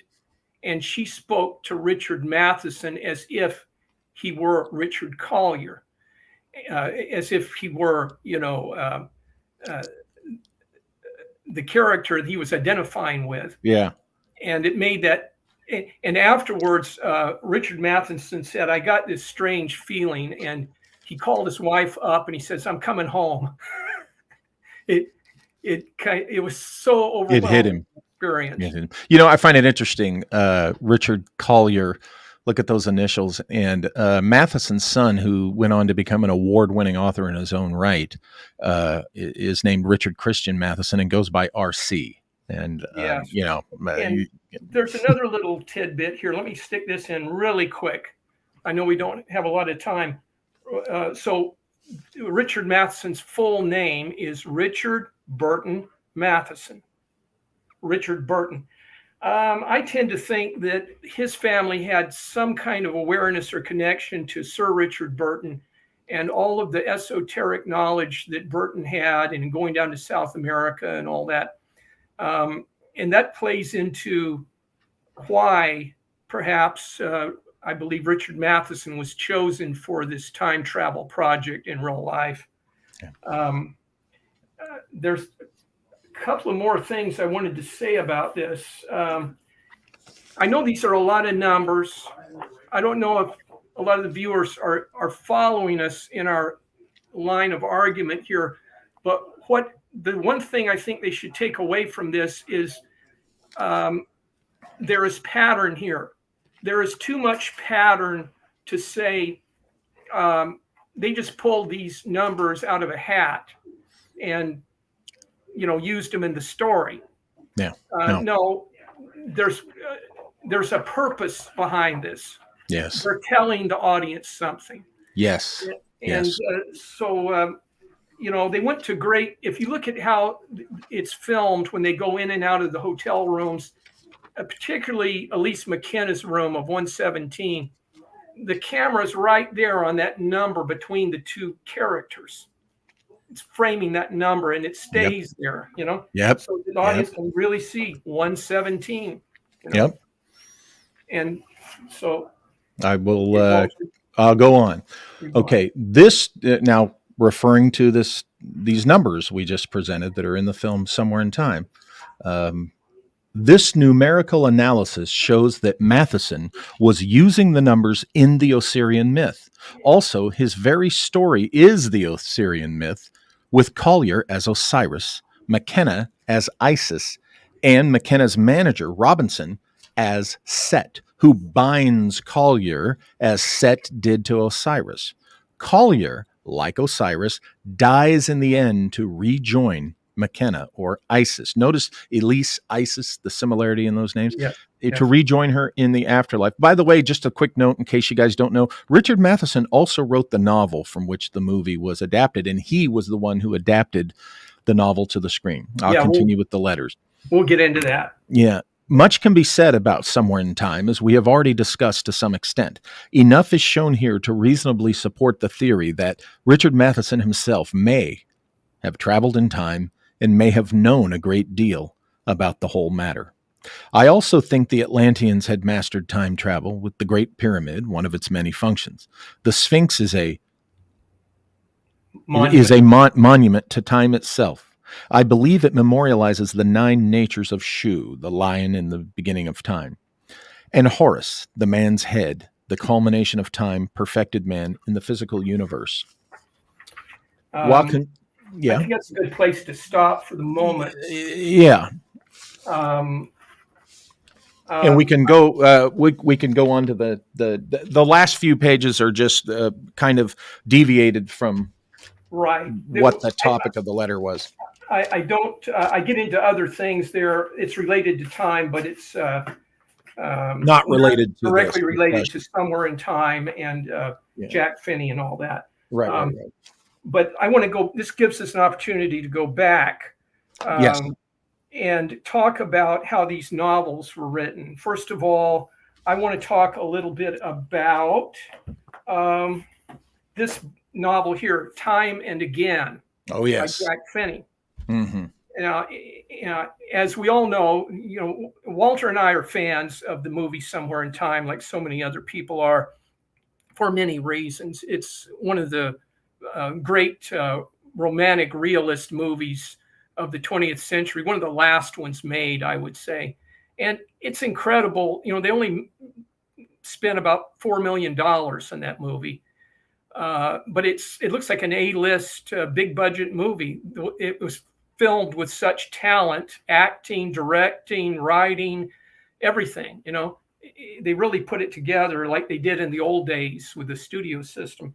And she spoke to Richard Matheson as if he were Richard Collier, as if he were, the character he was identifying with. Yeah. And it made that. And afterwards, Richard Matheson said, I got this strange feeling. And he called his wife up and he says, I'm coming home. It was so overwhelming. It hit him. Experience. I find it interesting. Richard Collier, look at those initials. And Matheson's son, who went on to become an award-winning author in his own right, is named Richard Christian Matheson and goes by R.C. And, and there's another little tidbit here. Let me stick this in really quick. I know we don't have a lot of time. So Richard Matheson's full name is Richard Burton Matheson. Richard Burton. I tend to think that his family had some kind of awareness or connection to Sir Richard Burton and all of the esoteric knowledge that Burton had and going down to South America and all that. And that plays into why perhaps I believe Richard Matheson was chosen for this time travel project in real life. Yeah. There's couple of more things I wanted to say about this. I know these are a lot of numbers. I don't know if a lot of the viewers are following us in our line of argument here, but the one thing I think they should take away from this is there is pattern here. There is too much pattern to say they just pulled these numbers out of a hat and used them in the story. Yeah. No, there's a purpose behind this. Yes. They're telling the audience something. Yes. And so they went to great, if you look at how it's filmed when they go in and out of the hotel rooms, particularly Elise McKenna's room of 117, the camera's right there on that number between the two characters. It's framing that number and it stays there, Yep. So the audience can really see 117. Yep. And so I will, I'll go on. Okay. This now referring to these numbers we just presented that are in the film Somewhere in Time. This numerical analysis shows that Matheson was using the numbers in the Osirian myth. Also, his very story is the Osirian myth, with Collier as Osiris, McKenna as Isis, and McKenna's manager, Robinson, as Set, who binds Collier as Set did to Osiris. Collier, like Osiris, dies in the end to rejoin McKenna, or Isis. Notice Elise, Isis, the similarity in those names. Yes. To rejoin her in the afterlife. By the way, just a quick note in case you guys don't know, Richard Matheson also wrote the novel from which the movie was adapted, and he was the one who adapted the novel to the screen. I'll continue with the letters. We'll get into that. Yeah. Much can be said about Somewhere in Time, as we have already discussed to some extent. Enough is shown here to reasonably support the theory that Richard Matheson himself may have traveled in time and may have known a great deal about the whole matter. I also think the Atlanteans had mastered time travel with the Great Pyramid, one of its many functions. The Sphinx is a monument to time itself. I believe it memorializes the 9 natures of Shu, the lion in the beginning of time, and Horus, the man's head, the culmination of time, perfected man in the physical universe. I think that's a good place to stop for the moment. Yeah. And we can go. We can go on to the last few pages are just kind of deviated from what the topic of the letter was. I don't. I get into other things there. It's related to time, but it's not related to directly related to Somewhere in Time and Jack Finney and all that. Right. But I want to go. This gives us an opportunity to go back. Yes. And talk about how these novels were written. First of all, I want to talk a little bit about this novel here, Time and Again. Oh, yes. By Jack Finney. Mm-hmm. As we all know, Walter and I are fans of the movie Somewhere in Time, like so many other people are, for many reasons. It's one of the great romantic realist movies of the 20th century, one of the last ones made, I would say. And it's incredible. They only spent about $4 million on that movie. But it looks like an A-list, big budget movie. It was filmed with such talent, acting, directing, writing, everything. They really put it together like they did in the old days with the studio system.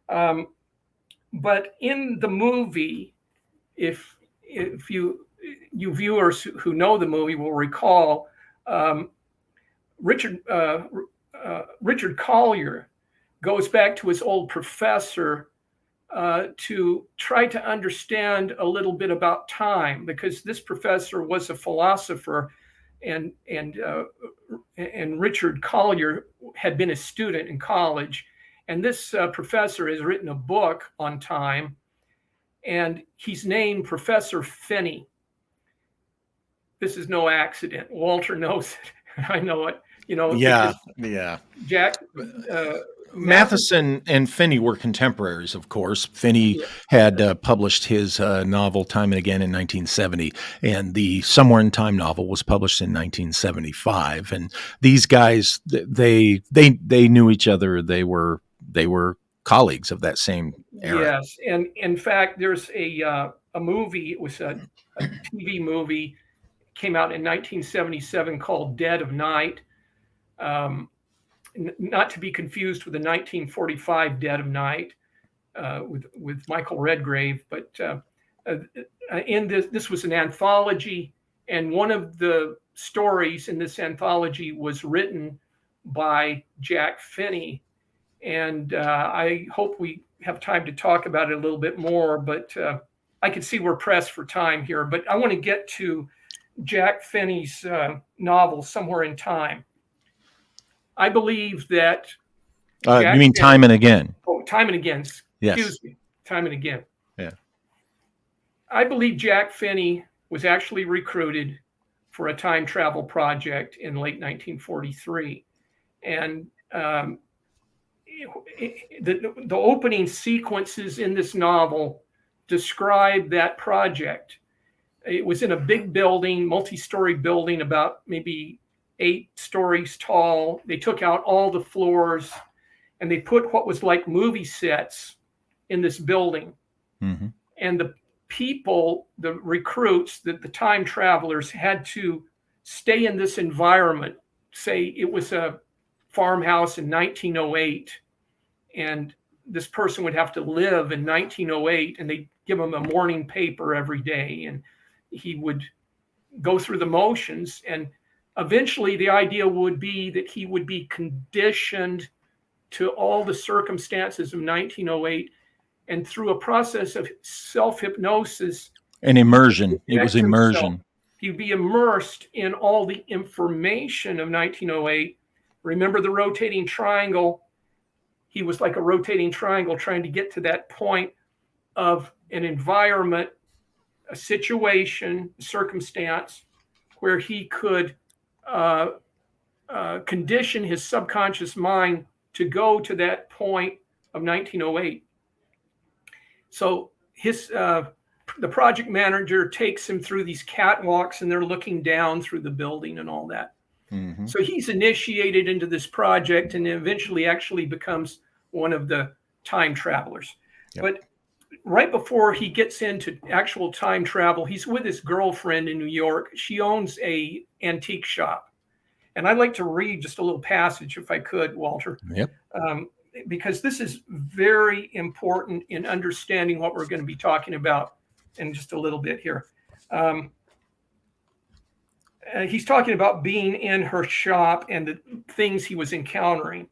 But in the movie, if you viewers who know the movie will recall, Richard Collier goes back to his old professor to try to understand a little bit about time, because this professor was a philosopher, and Richard Collier had been a student in college, and this professor has written a book on time. And he's named Professor Finney. This is no accident. Walter knows it. I know it. Yeah. Jack Matheson and Finney were contemporaries, of course. Finney had published his novel Time and Again in 1970, and the Somewhere in Time novel was published in 1975. And these guys, they knew each other. They were colleagues of that same era. Yes, and in fact, there's a movie. It was a TV movie, came out in 1977 called Dead of Night. Not to be confused with the 1945 Dead of Night with Michael Redgrave, but in this was an anthology, and one of the stories in this anthology was written by Jack Finney. And I hope we have time to talk about it a little bit more, but I can see we're pressed for time here. But I want to get to Jack Finney's novel, Somewhere in Time. I believe that... you mean Time and Again? Oh, Time and Again. Yes. Excuse me. Time and Again. Yeah. I believe Jack Finney was actually recruited for a time travel project in late 1943. And the opening sequences in this novel describe that project. It was in a big building, multi-story building, about maybe 8 stories tall. They took out all the floors and they put what was like movie sets in this building. Mm-hmm. And the people, the recruits, the time travelers, had to stay in this environment. Say it was a farmhouse in 1908, and this person would have to live in 1908, and they give him a morning paper every day, and he would go through the motions. And eventually the idea would be that he would be conditioned to all the circumstances of 1908, and through a process of self-hypnosis, an immersion. It was immersion. He'd be immersed in all the information of 1908. Remember the rotating triangle? He was like a rotating triangle trying to get to that point of an environment, a situation, a circumstance where he could condition his subconscious mind to go to that point of 1908. So the project manager takes him through these catwalks, and they're looking down through the building and all that. Mm-hmm. So he's initiated into this project, and eventually actually becomes one of the time travelers. Yep. But right before he gets into actual time travel, he's with his girlfriend in New York. She owns a antique shop. And I'd like to read just a little passage, if I could, Walter. Yep. Because this is very important in understanding what we're going to be talking about in just a little bit here. He's talking about being in her shop and the things he was encountering.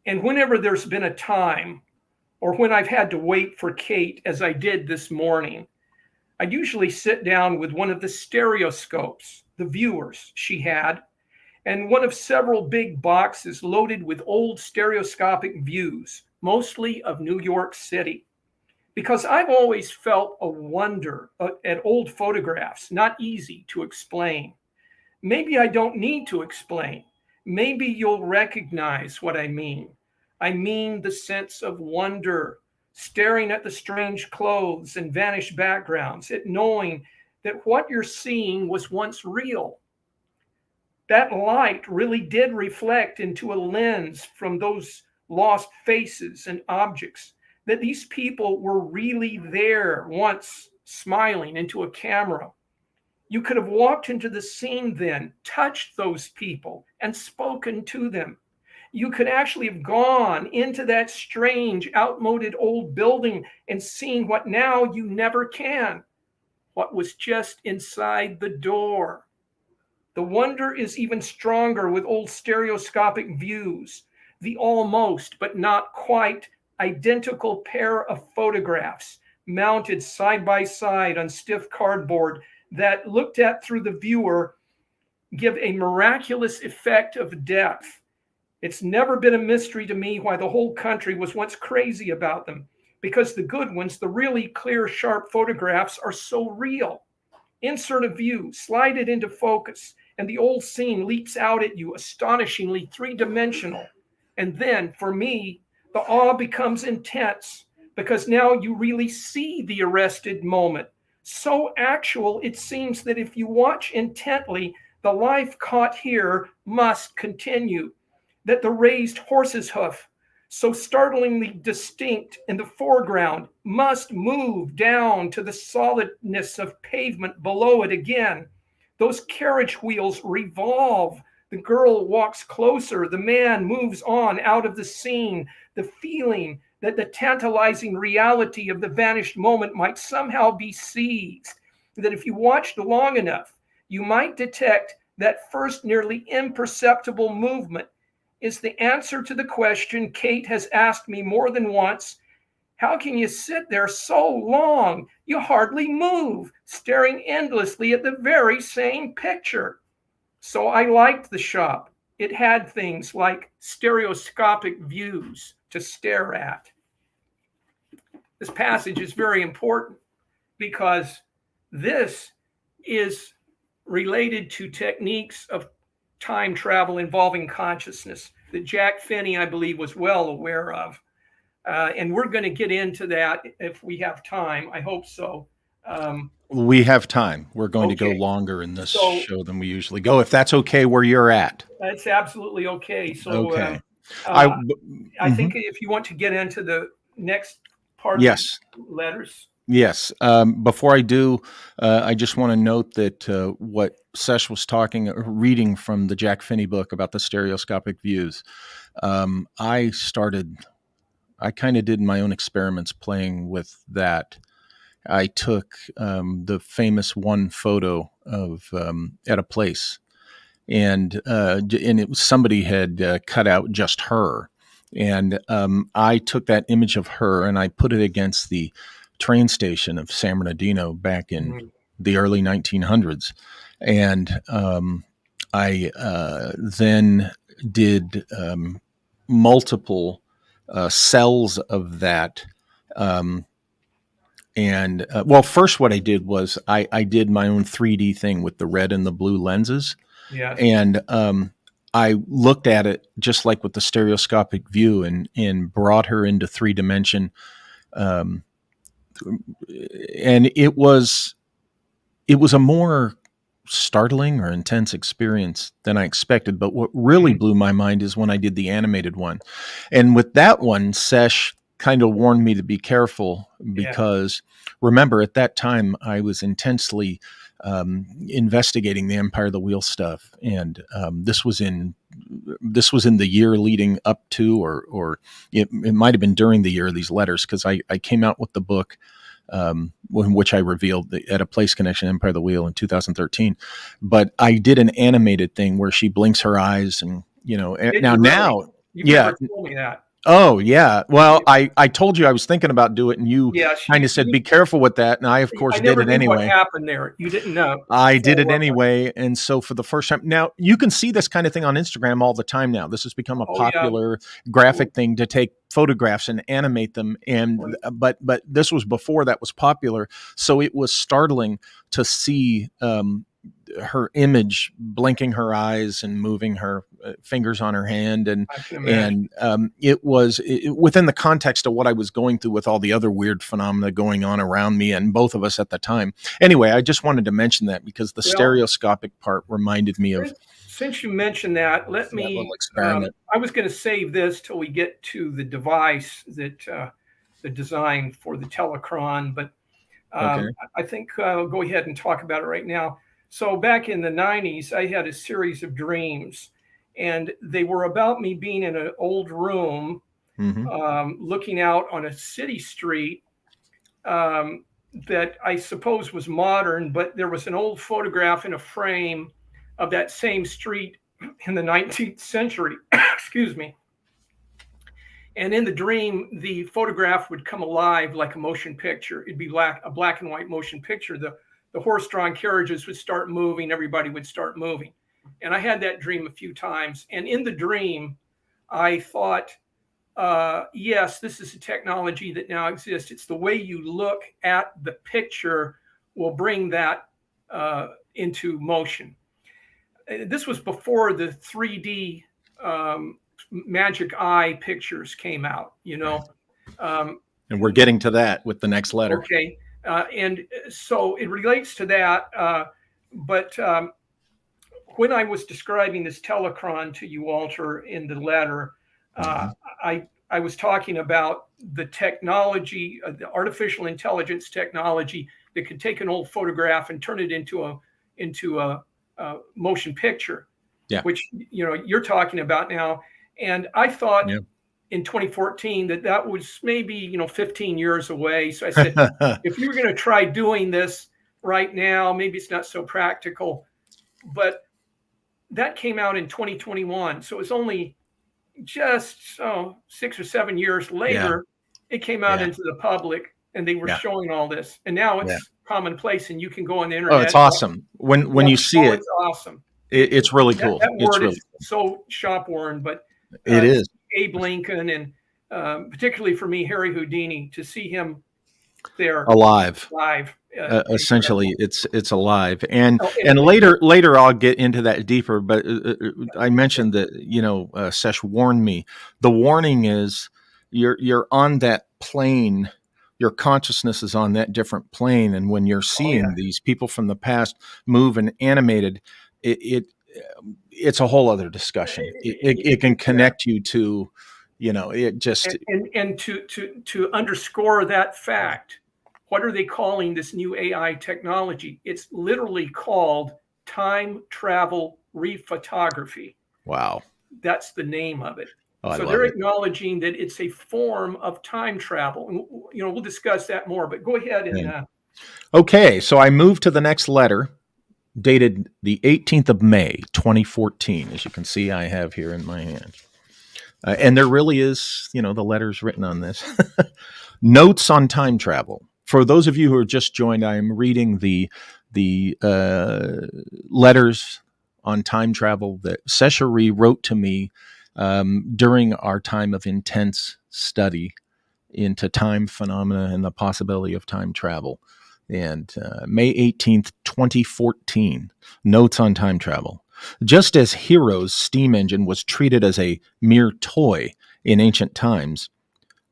And whenever there's been a time, or when I've had to wait for Kate, as I did this morning, I usually sit down with one of the stereoscopes, the viewers she had, and one of several big boxes loaded with old stereoscopic views, mostly of New York City. Because I've always felt a wonder at old photographs, not easy to explain. Maybe I don't need to explain. Maybe you'll recognize what I mean. I mean the sense of wonder, staring at the strange clothes and vanished backgrounds, at knowing that what you're seeing was once real. That light really did reflect into a lens from those lost faces and objects, that these people were really there once, smiling into a camera. You could have walked into the scene then, touched those people, and spoken to them. You could actually have gone into that strange, outmoded old building and seen what now you never can, what was just inside the door. The wonder is even stronger with old stereoscopic views, the almost but not quite identical pair of photographs mounted side by side on stiff cardboard that, looked at through the viewer, give a miraculous effect of depth. It's never been a mystery to me why the whole country was once crazy about them, because the good ones, the really clear, sharp photographs, are so real. Insert a view, slide it into focus, and the old scene leaps out at you, astonishingly three-dimensional. And then, for me, the awe becomes intense, because now you really see the arrested moment. So actual, it seems that if you watch intently, the life caught here must continue. That the raised horse's hoof, so startlingly distinct in the foreground, must move down to the solidness of pavement below it again. Those carriage wheels revolve. The girl walks closer. The man moves on out of the scene. The feeling that the tantalizing reality of the vanished moment might somehow be seized. That if you watched long enough, you might detect that first nearly imperceptible movement is the answer to the question Kate has asked me more than once. How can you sit there so long? You hardly move, staring endlessly at the very same picture. So I liked the shop. It had things like stereoscopic views to stare at. This passage is very important because this is related to techniques of time travel involving consciousness that Jack Finney, I believe, was well aware of. And we're going to get into that if we have time. I hope so. We have time. We're going to go longer in this show than we usually go, if that's okay where you're at. That's absolutely okay. So okay. I think if you want to get into the next part of the letters. Yes. Before I do, I just want to note that what Sesh was reading from the Jack Finney book about the stereoscopic views. I started, I kind of did my own experiments playing with that. I took the famous one photo of at a place, and it was somebody had cut out just her, and I took that image of her and I put it against the train station of San Bernardino back in Mhm. the early 1900s, and I then did multiple cells of that. Um, and well, first, what I did was I did my own 3D thing with the red and the blue lenses, Yes. and I looked at it just like with the stereoscopic view, and brought her into 3 dimension, um, and it was a more startling or intense experience than I expected. But what really Mhm. blew my mind is when I did the animated one. And with that one, Sesh kind of warned me to be careful Yeah. because remember, at that time, I was intensely investigating the Empire of the Wheel stuff. And this was in the year leading up to, or it might have been during the year of these letters, because I came out with the book in which I revealed at a place connection Empire of the Wheel in 2013. But I did an animated thing where she blinks her eyes, and Did you really? now, You've yeah. never told me that. Oh yeah. Well, I told you I was thinking about doing it, and you Yes, kind of said be careful with that, and I of I course did never it knew what anyway. happened there. You didn't know. I did Full it well. anyway. And so for the first time, now you can see this kind of thing on Instagram all the time now. This has become a Oh yeah. popular graphic thing to take photographs and animate them. And but this was before that was popular. So it was startling to see her image blinking her eyes and moving her fingers on her hand, and I can imagine. and it was within the context of what I was going through with all the other weird phenomena going on around me and both of us at the time. Anyway, I just wanted to mention that because the Well, stereoscopic part reminded me of since you mentioned that, let that little me. experiment. I was going to save this till we get to the device that the design for the Telecron, but Okay. I think I'll go ahead and talk about it right now. So back in the 90s, I had a series of dreams, and they were about me being in an old room, Hmm. looking out on a city street um, that I suppose was modern, but there was an old photograph in a frame of that same street in the 19th century. Excuse me. And in the dream, the photograph would come alive like a motion picture. It'd be a black and white motion picture. The horse-drawn carriages would start moving. Everybody would start moving. And I had that dream a few times. And in the dream, I thought, yes, this is a technology that now exists. It's the way you look at the picture will bring that into motion. This was before the 3D magic eye pictures came out, you Right. know. Um, And we're getting to that with the next letter. okay. And so it relates to that. But when I was describing this telecron to you, Walter, in the letter, uh, Hmm. I was talking about the technology, the artificial intelligence technology that could take an old photograph and turn it into a motion picture, Yeah. which you're talking about now. And I thought Yeah. in 2014 that was maybe 15 years away. So I said, if you were going to try doing this right now, maybe it's not so practical. But that came out in 2021, so it's only just 6 or 7 years Yeah. later it came out Yeah. into the public, and they were Yeah. showing all this, and now Yeah. it's commonplace, and you can go on the Oh, it's internet. awesome when Yeah. you see Oh, it. it's awesome. It's really That, cool. that It's word really is so shop worn, but it to is. see Abe Lincoln, and particularly for me, Harry Houdini, to see him there Alive. live, incredible. Essentially, it's alive, and Oh, and later I'll get into that deeper. But I mentioned that Sesh warned me. The warning is you're on that plane. Your consciousness is on that different plane, and when you're oh yeah. seeing these people from the past move and animated, it it's a whole other discussion. It can Yeah. connect you to, it just And to underscore that fact, what are they calling this new AI technology? It's literally called time travel rephotography. Wow. That's the name of it. Oh, I So love they're it. acknowledging that it's a form of time travel. And, we'll discuss that more, but go ahead and. Okay, so I moved to the next letter, dated the 18th of May, 2014. As you can see, I have here in my hand. And there really is, the letters written on this. Notes on time travel. For those of you who are just joined, I am reading the letters on time travel that SESH HERI wrote to me during our time of intense study into time phenomena and the possibility of time travel. And May 18th, 2014, notes on time travel. Just as Hero's steam engine was treated as a mere toy in ancient times,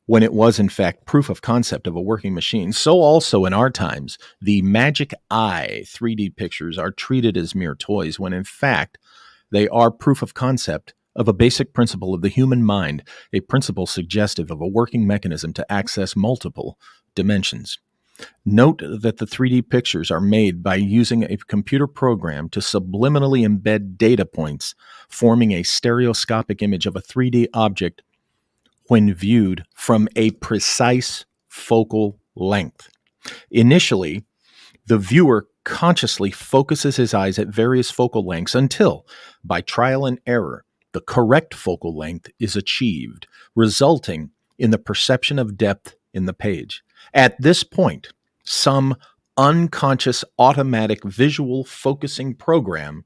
when it was in fact proof of concept of a working machine, so also in our times, the magic eye 3D pictures are treated as mere toys, when in fact they are proof of concept of a basic principle of the human mind, a principle suggestive of a working mechanism to access multiple dimensions. Note that the 3D pictures are made by using a computer program to subliminally embed data points, forming a stereoscopic image of a 3D object when viewed from a precise focal length. Initially, the viewer consciously focuses his eyes at various focal lengths until, by trial and error, the correct focal length is achieved, resulting in the perception of depth in the page. At this point, some unconscious automatic visual focusing program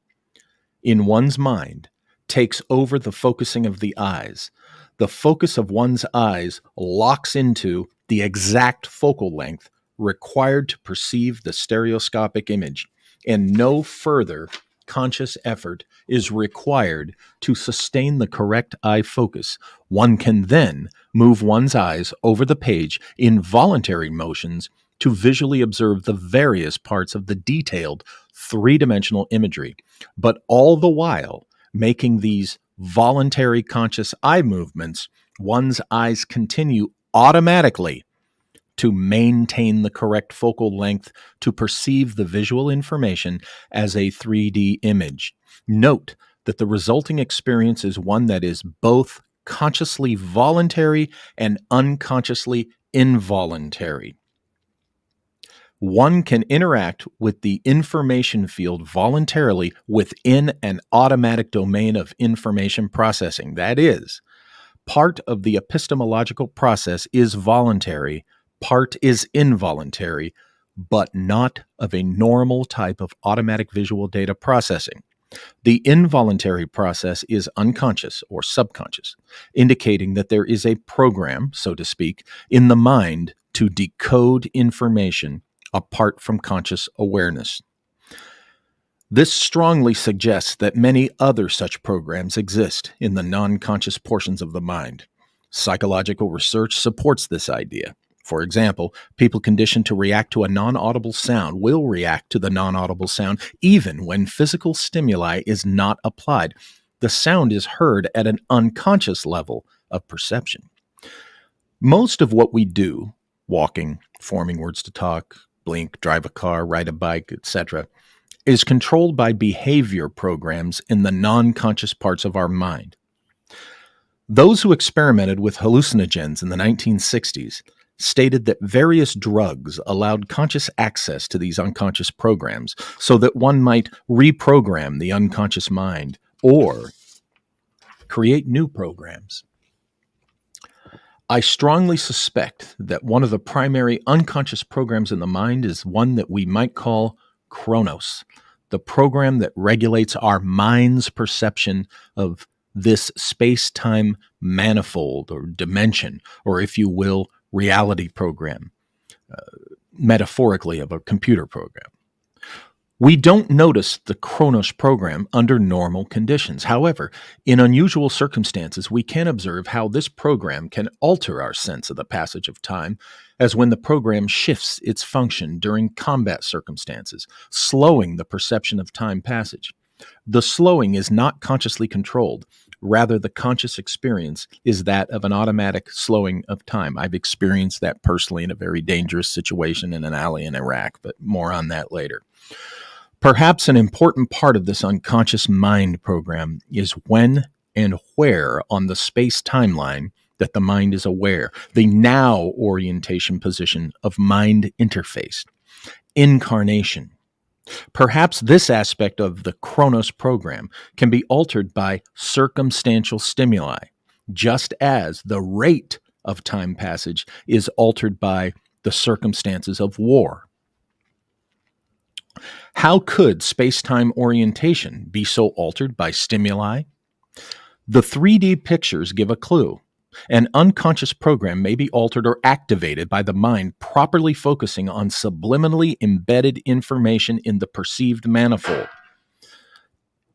in one's mind takes over the focusing of the eyes. The focus of one's eyes locks into the exact focal length required to perceive the stereoscopic image, and no further conscious effort is required to sustain the correct eye focus. One can then move one's eyes over the page in voluntary motions to visually observe the various parts of the detailed three-dimensional imagery, but all the while making these voluntary conscious eye movements, one's eyes continue automatically to maintain the correct focal length to perceive the visual information as a 3D image. Note that the resulting experience is one that is both consciously voluntary and unconsciously involuntary. One can interact with the information field voluntarily within an automatic domain of information processing. That is, part of the epistemological process is voluntary, part is involuntary, but not of a normal type of automatic visual data processing. The involuntary process is unconscious or subconscious, indicating that there is a program, so to speak, in the mind to decode information apart from conscious awareness. This strongly suggests that many other such programs exist in the non-conscious portions of the mind. Psychological research supports this idea. For example, people conditioned to react to a non-audible sound will react to the non-audible sound even when physical stimuli is not applied. The sound is heard at an unconscious level of perception. Most of what we do, walking, forming words to talk, blink, drive a car, ride a bike, etc., is controlled by behavior programs in the non-conscious parts of our mind. Those who experimented with hallucinogens in the 1960s stated that various drugs allowed conscious access to these unconscious programs so that one might reprogram the unconscious mind or create new programs. I strongly suspect that one of the primary unconscious programs in the mind is one that we might call Chronos, the program that regulates our mind's perception of this space-time manifold or dimension, or if you will, reality program, metaphorically of a computer program. We don't notice the Chronos program under normal conditions. However, in unusual circumstances, we can observe how this program can alter our sense of the passage of time, as when the program shifts its function during combat circumstances, slowing the perception of time passage. The slowing is not consciously controlled. Rather, the conscious experience is that of an automatic slowing of time. I've experienced that personally in a very dangerous situation in an alley in Iraq, but more on that later. Perhaps an important part of this unconscious mind program is when and where on the space timeline that the mind is aware, the now orientation position of mind interface, incarnation. Perhaps this aspect of the Chronos program can be altered by circumstantial stimuli, just as the rate of time passage is altered by the circumstances of war. How could space-time orientation be so altered by stimuli? The 3D pictures give a clue. An unconscious program may be altered or activated by the mind properly focusing on subliminally embedded information in the perceived manifold.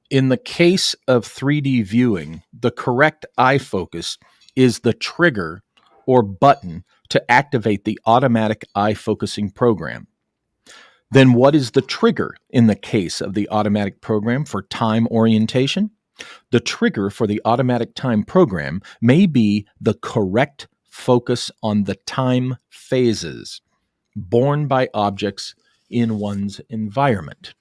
In the case of 3D viewing, the correct eye focus is the trigger or button to activate the automatic eye focusing program. Then what is the trigger in the case of the automatic program for time orientation? The trigger for the automatic time program may be the correct focus on the time phases borne by objects in one's environment.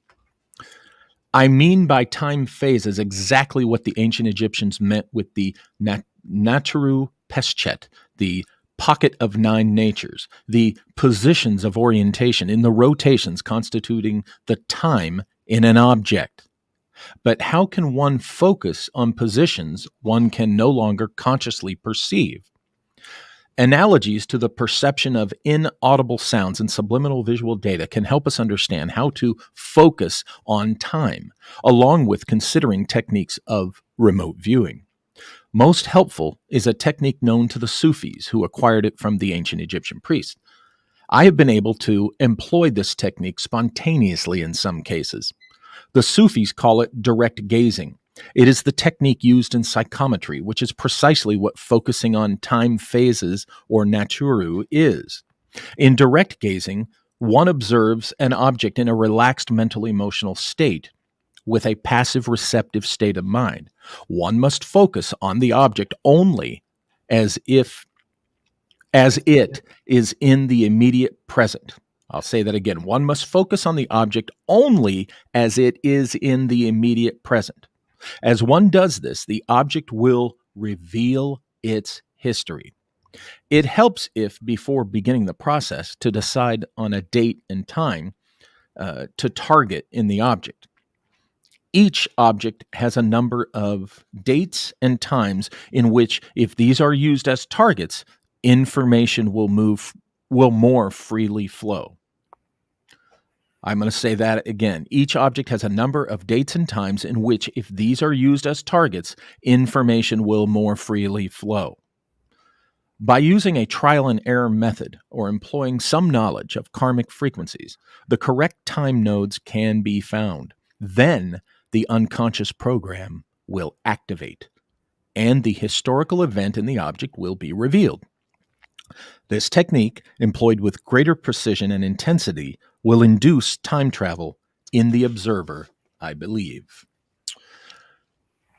I mean by time phases exactly what the ancient Egyptians meant with the Naturu Peschet, the pocket of 9 natures, the positions of orientation in the rotations constituting the time in an object. But how can one focus on positions one can no longer consciously perceive? Analogies to the perception of inaudible sounds and subliminal visual data can help us understand how to focus on time, along with considering techniques of remote viewing. Most helpful is a technique known to the Sufis, who acquired it from the ancient Egyptian priests. I have been able to employ this technique spontaneously in some cases. The Sufis call it direct gazing. It is the technique used in psychometry, which is precisely what focusing on time phases or naturu is. In direct gazing, one observes an object in a relaxed mental emotional state with a passive receptive state of mind. One must focus on the object only as it is in the immediate present. I'll say that again. One must focus on the object only as it is in the immediate present. As one does this, the object will reveal its history. It helps if, before beginning the process, to decide on a date and time to target in the object. Each object has a number of dates and times in which, if these are used as targets, information will more freely flow. I'm going to say that again. Each object has a number of dates and times in which, if these are used as targets, information will more freely flow. By using a trial and error method or employing some knowledge of karmic frequencies, the correct time nodes can be found. Then the unconscious program will activate, and the historical event in the object will be revealed. This technique, employed with greater precision and intensity, will induce time travel in the observer, I believe.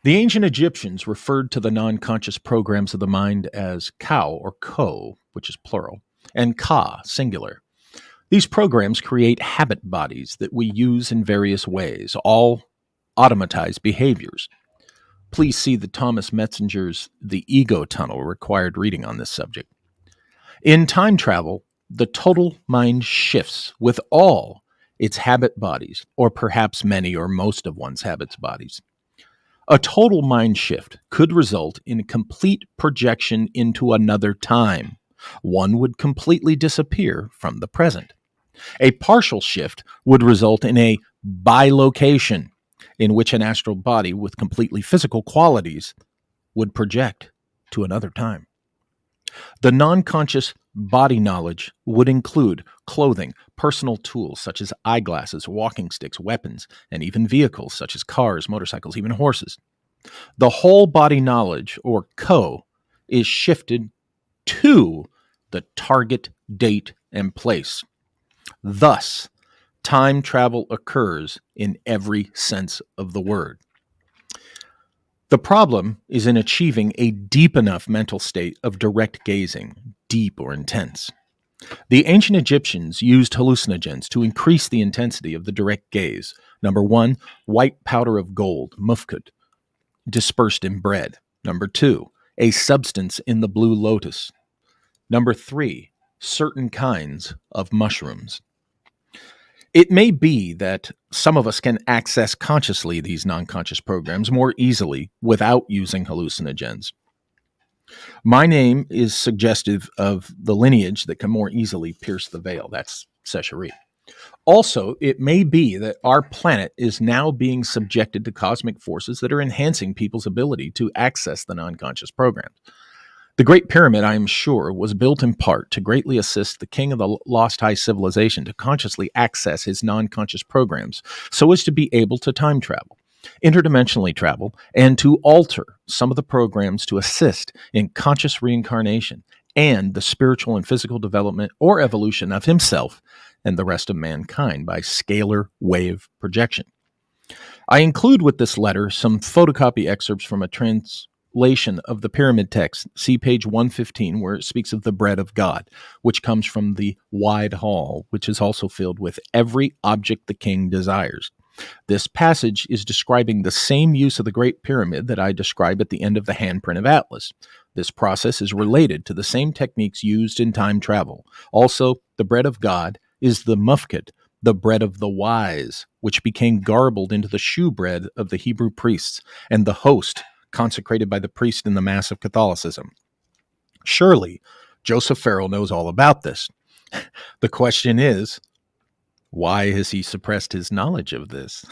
The ancient Egyptians referred to the non-conscious programs of the mind as Kau or Ko, which is plural, and Ka, singular. These programs create habit bodies that we use in various ways, all automatized behaviors. Please see the Thomas Metzinger's The Ego Tunnel required reading on this subject. In time travel, the total mind shifts with all its habit bodies, or perhaps many or most of one's habits bodies. A total mind shift could result in a complete projection into another time. One would completely disappear from the present. A partial shift would result in a bilocation, in which an astral body with completely physical qualities would project to another time. The non-conscious body knowledge would include clothing, personal tools such as eyeglasses, walking sticks, weapons, and even vehicles such as cars, motorcycles, even horses. The whole body knowledge, or Ko, is shifted to the target date and place. Thus, time travel occurs in every sense of the word. The problem is in achieving a deep enough mental state of direct gazing, deep or intense. The ancient Egyptians used hallucinogens to increase the intensity of the direct gaze. Number 1, white powder of gold, mufkut, dispersed in bread. Number 2, a substance in the blue lotus. Number 3, certain kinds of mushrooms. It may be that some of us can access consciously these non-conscious programs more easily without using hallucinogens. My name is suggestive of the lineage that can more easily pierce the veil. That's SESH HERI. Also, it may be that our planet is now being subjected to cosmic forces that are enhancing people's ability to access the non-conscious programs. The Great Pyramid, I am sure, was built in part to greatly assist the king of the Lost High Civilization to consciously access his non-conscious programs so as to be able to time travel, interdimensionally travel, and to alter some of the programs to assist in conscious reincarnation and the spiritual and physical development or evolution of himself and the rest of mankind by scalar wave projection. I include with this letter some photocopy excerpts from a translation of the pyramid text. See page 115, where it speaks of the bread of God, which comes from the wide hall, which is also filled with every object the king desires. This passage is describing the same use of the Great Pyramid that I describe at the end of the handprint of Atlas. This process is related to the same techniques used in time travel. Also, the bread of God is the mufkut, the bread of the wise, which became garbled into the shoe bread of the Hebrew priests and the host consecrated by the priest in the Mass of Catholicism. Surely, Joseph Farrell knows all about this. The question is, why has he suppressed his knowledge of this?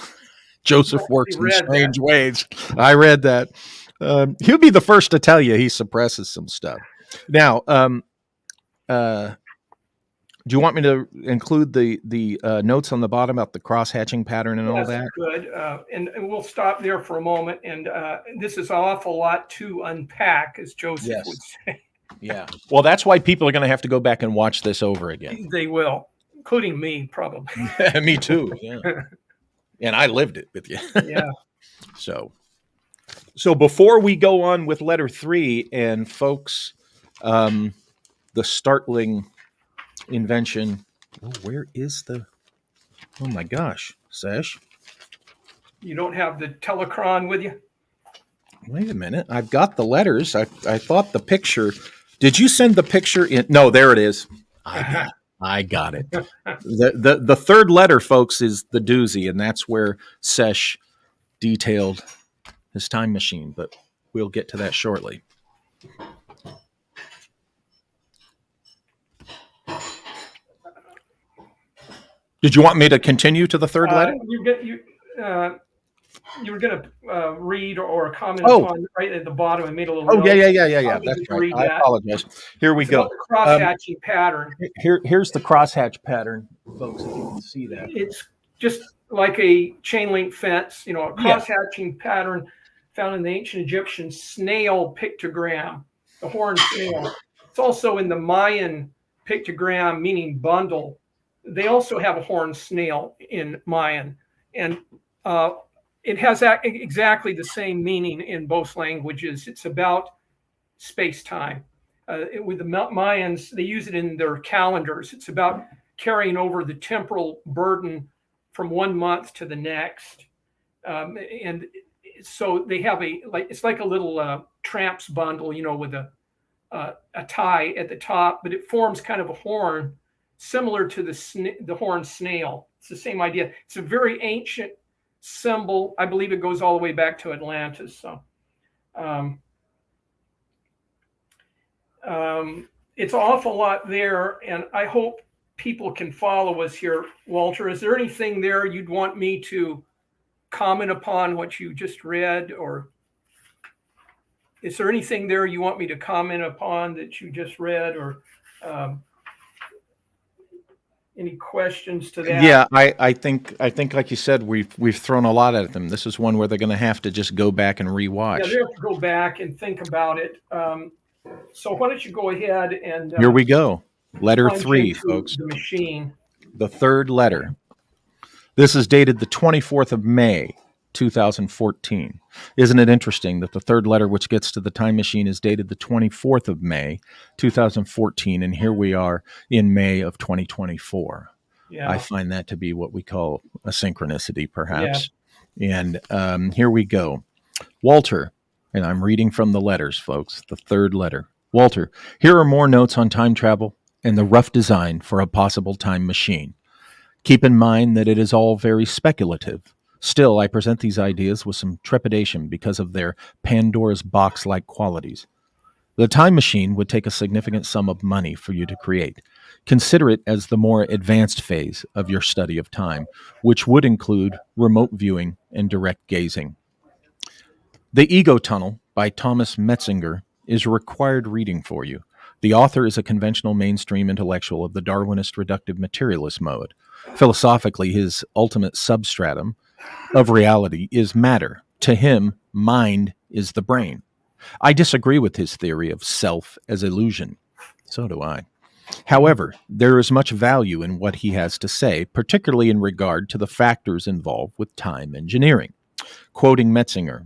Joseph works in strange ways. I read that. He'll be the first to tell you he suppresses some stuff. Now, do you want me to include the notes on the bottom about the cross-hatching pattern and all that? Good. And we'll stop there for a moment. And this is an awful lot to unpack, as Joseph would say. Yeah. Well, that's why people are going to have to go back and watch this over again. They will, including me, probably. Me too. Yeah. And I lived it with you. Yeah. So before we go on with letter 3, and folks, the startling invention. Oh, where is the? Oh my gosh, Sesh. You don't have the telecron with you? Wait a minute. I've got the letters. I thought the picture. Did you send the picture in? No, there it is. I got it. The third letter, folks, is the doozy, and that's where Sesh detailed his time machine, but we'll get to that shortly. Did you want me to continue to the third letter? You were going to read or comment on right at the bottom. I made a little note. Yeah. That's right. I apologize. Here we go. The cross-hatching pattern. Here's the cross-hatch pattern, folks, if you can see that. It's just like a chain link fence, a cross-hatching pattern found in the ancient Egyptian snail pictogram, the horned snail. It's also in the Mayan pictogram, meaning bundle. They also have a horned snail in Mayan, and it has exactly the same meaning in both languages. It's about space-time. With the Mayans, they use it in their calendars. It's about carrying over the temporal burden from one month to the next. And so they have it's like a little tramp's bundle, with a tie at the top, but it forms kind of a horn similar to the horned snail. It's the same idea. It's a very ancient symbol. I believe it goes all the way back to Atlantis. So it's an awful lot there, and I hope people can follow us here. Walter, is there anything there you'd want me to comment upon what you just read, or is there anything there you want me to comment upon that you just read, or any questions to that? Yeah, I think like you said, we've thrown a lot at them. This is one where they're going to have to just go back and rewatch. Yeah, they have to go back and think about it. So why don't you go ahead and here we go. Letter 3, folks. The machine. The third letter. This is dated the 24th of May, 2014. Isn't it interesting that the third letter, which gets to the time machine, is dated the 24th of May, 2014, and here we are in May of 2024. Yeah. I find that to be what we call a synchronicity, perhaps. Yeah. And here we go. Walter, and I'm reading from the letters, folks, the third letter. Walter, here are more notes on time travel and the rough design for a possible time machine. Keep in mind that it is all very speculative. Still, I present these ideas with some trepidation because of their Pandora's box-like qualities. The time machine would take a significant sum of money for you to create. Consider it as the more advanced phase of your study of time, which would include remote viewing and direct gazing. The Ego Tunnel by Thomas Metzinger is a required reading for you. The author is a conventional mainstream intellectual of the Darwinist reductive materialist mode. Philosophically, his ultimate substratum of reality is matter. To him, mind is the brain. I disagree with his theory of self as illusion. So do I. However, there is much value in what he has to say, particularly in regard to the factors involved with time engineering. Quoting Metzinger,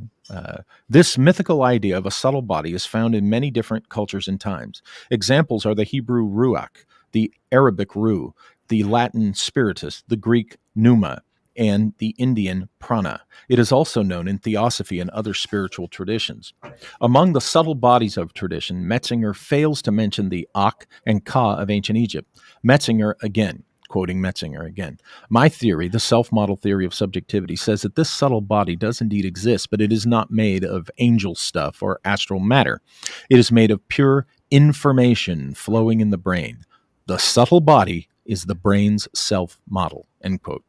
this mythical idea of a subtle body is found in many different cultures and times. Examples are the Hebrew ruach, the Arabic ruh, the Latin spiritus, the Greek pneuma, and the Indian prana. It is also known in theosophy and other spiritual traditions. Among the subtle bodies of tradition, Metzinger fails to mention the Akh and Ka of ancient Egypt. Metzinger again, quoting Metzinger again, my theory, the self-model theory of subjectivity, says that this subtle body does indeed exist, but it is not made of angel stuff or astral matter. It is made of pure information flowing in the brain. The subtle body is the brain's self-model, end quote.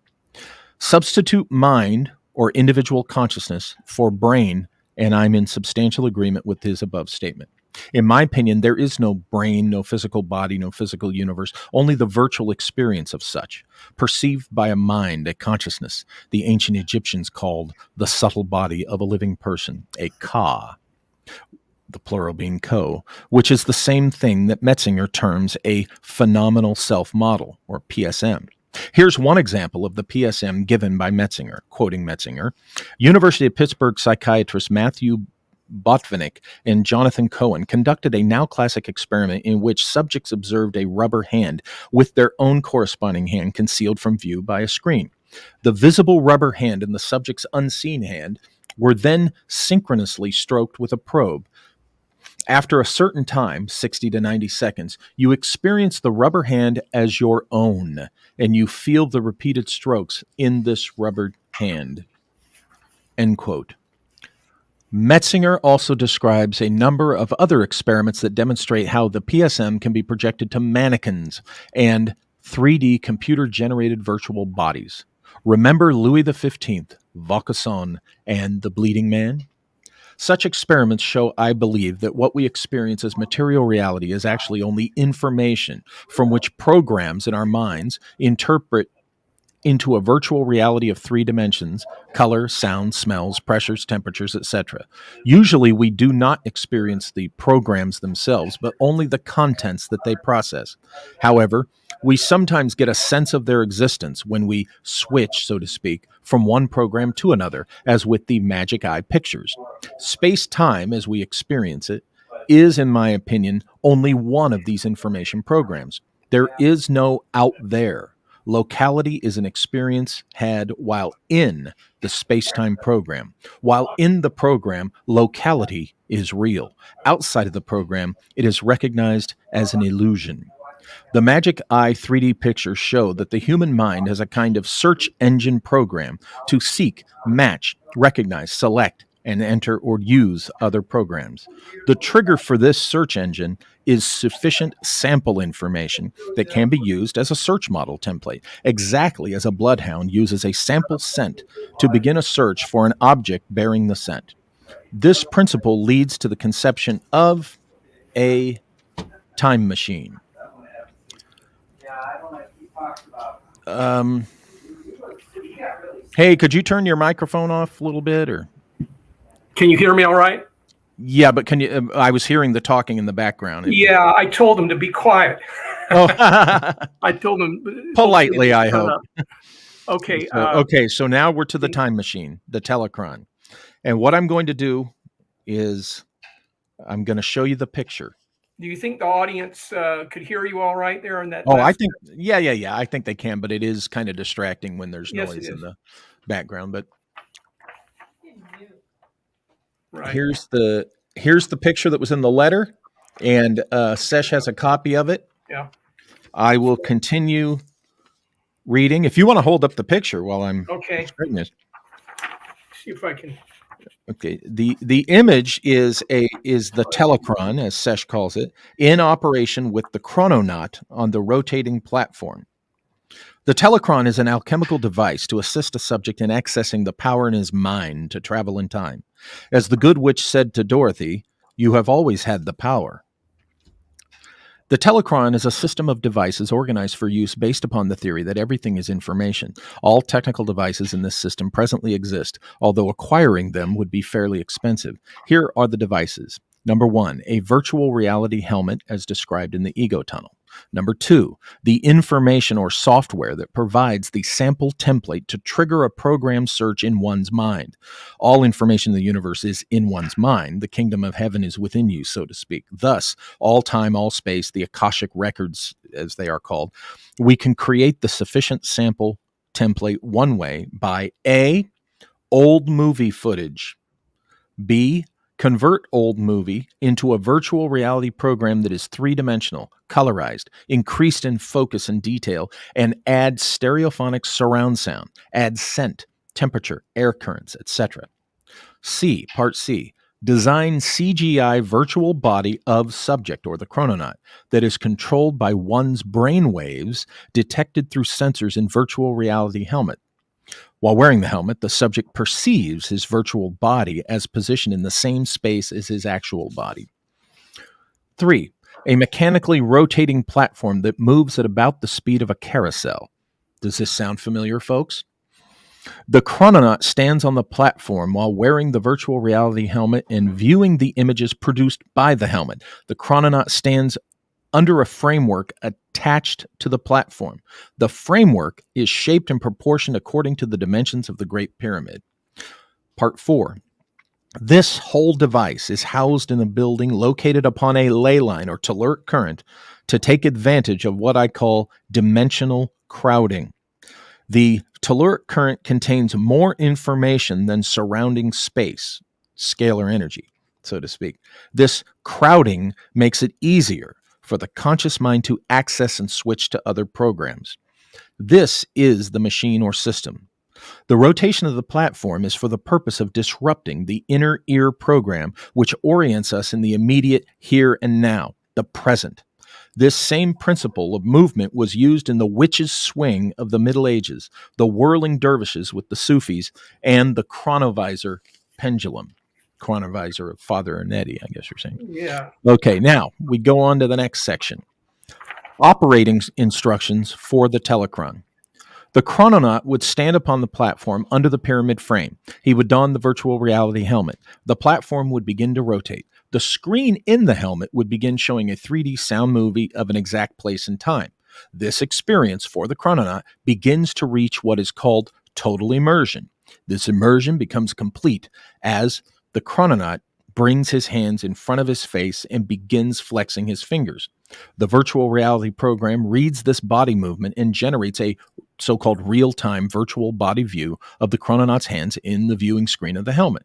Substitute mind or individual consciousness for brain, and I'm in substantial agreement with his above statement. In my opinion, there is no brain, no physical body, no physical universe, only the virtual experience of such, perceived by a mind, a consciousness, the ancient Egyptians called the subtle body of a living person, a ka, the plural being ko, which is the same thing that Metzinger terms a phenomenal self-model, or PSM. Here's one example of the PSM given by Metzinger, quoting Metzinger. University of Pittsburgh psychiatrists Matthew Botvinnik and Jonathan Cohen conducted a now classic experiment in which subjects observed a rubber hand with their own corresponding hand concealed from view by a screen. The visible rubber hand and the subject's unseen hand were then synchronously stroked with a probe. After a certain time, 60 to 90 seconds, you experience the rubber hand as your own, and you feel the repeated strokes in this rubber hand. End quote. Metzinger also describes a number of other experiments that demonstrate how the PSM can be projected to mannequins and 3D computer-generated virtual bodies. Remember Louis XV, Vaucanson, and the Bleeding Man? Such experiments show, I believe, that what we experience as material reality is actually only information from which programs in our minds interpret into a virtual reality of 3 dimensions: color, sound, smells, pressures, temperatures, etc. Usually we do not experience the programs themselves, but only the contents that they process. However, we sometimes get a sense of their existence when we switch, so to speak, from one program to another, as with the magic eye pictures. Space-time, as we experience it, is, in my opinion, only one of these information programs. There is no out there. Locality is an experience had while in the space-time program. While in the program, locality is real. Outside of the program, it is recognized as an illusion. The Magic Eye 3D pictures show that the human mind has a kind of search engine program to seek, match, recognize, select, and enter or use other programs. The trigger for this search engine is sufficient sample information that can be used as a search model template, exactly as a bloodhound uses a sample scent to begin a search for an object bearing the scent. This principle leads to the conception of a time machine. Hey, could you turn your microphone off a little bit, or? Can you hear me all right? Yeah, but can you? I was hearing the talking in the background. Yeah, I told him to be quiet. Oh, I told him politely, I hope. Okay. So now we're to the time machine, the telechron. And what I'm going to do is I'm going to show you the picture. Do you think the audience could hear you all right there in that? Oh, left? yeah. I think they can, but it is kind of distracting when there's Yes, noise it in is. the background. But Right. here's the picture that was in the letter, and SESH has a copy of it. Yeah. I will continue reading. If you want to hold up the picture while I'm Okay. explaining this. See if I can. Okay. The image is the telechron, as SESH calls it, in operation with the chrononaut on the rotating platform. The telechron is an alchemical device to assist a subject in accessing the power in his mind to travel in time. As the good witch said to Dorothy, "You have always had the power." The telechron is a system of devices organized for use based upon the theory that everything is information. All technical devices in this system presently exist, although acquiring them would be fairly expensive. Here are the devices. Number 1, a virtual reality helmet as described in the ego tunnel. Number 2, the information or software that provides the sample template to trigger a program search in one's mind. All information in the universe is in one's mind. The kingdom of heaven is within you, so to speak. Thus, all time, all space, the Akashic records, as they are called, we can create the sufficient sample template one way by A, old movie footage, B, convert old movie into a virtual reality program that is three-dimensional, colorized, increased in focus and detail, and add stereophonic surround sound, add scent, temperature, air currents, etc. C, part C, design CGI virtual body of subject or the chrononaut that is controlled by one's brain waves detected through sensors in virtual reality helmet. While wearing the helmet, the subject perceives his virtual body as positioned in the same space as his actual body. 3, a mechanically rotating platform that moves at about the speed of a carousel. Does this sound familiar, folks? The chrononaut stands on the platform while wearing the virtual reality helmet and viewing the images produced by the helmet. The chrononaut stands under a framework attached to the platform. The framework is shaped and proportioned according to the dimensions of the Great Pyramid. Part 4. This whole device is housed in a building located upon a ley line or telluric current to take advantage of what I call dimensional crowding. The telluric current contains more information than surrounding space, scalar energy, so to speak. This crowding makes it easier for the conscious mind to access and switch to other programs. This is the machine or system. The rotation of the platform is for the purpose of disrupting the inner ear program, which orients us in the immediate here and now, the present. This same principle of movement was used in the witches' swing of the Middle Ages, the whirling dervishes with the Sufis, and the chronovisor pendulum. Chronovisor of Father Ernetti, I guess you're saying. Yeah. Okay, now we go on to the next section. Operating instructions for the telechron. The chrononaut would stand upon the platform under the pyramid frame. He would don the virtual reality helmet. The platform would begin to rotate. The screen in the helmet would begin showing a 3D sound movie of an exact place and time. This experience for the chrononaut begins to reach what is called total immersion. This immersion becomes complete as the chrononaut brings his hands in front of his face and begins flexing his fingers. The virtual reality program reads this body movement and generates a so-called real-time virtual body view of the chrononaut's hands in the viewing screen of the helmet.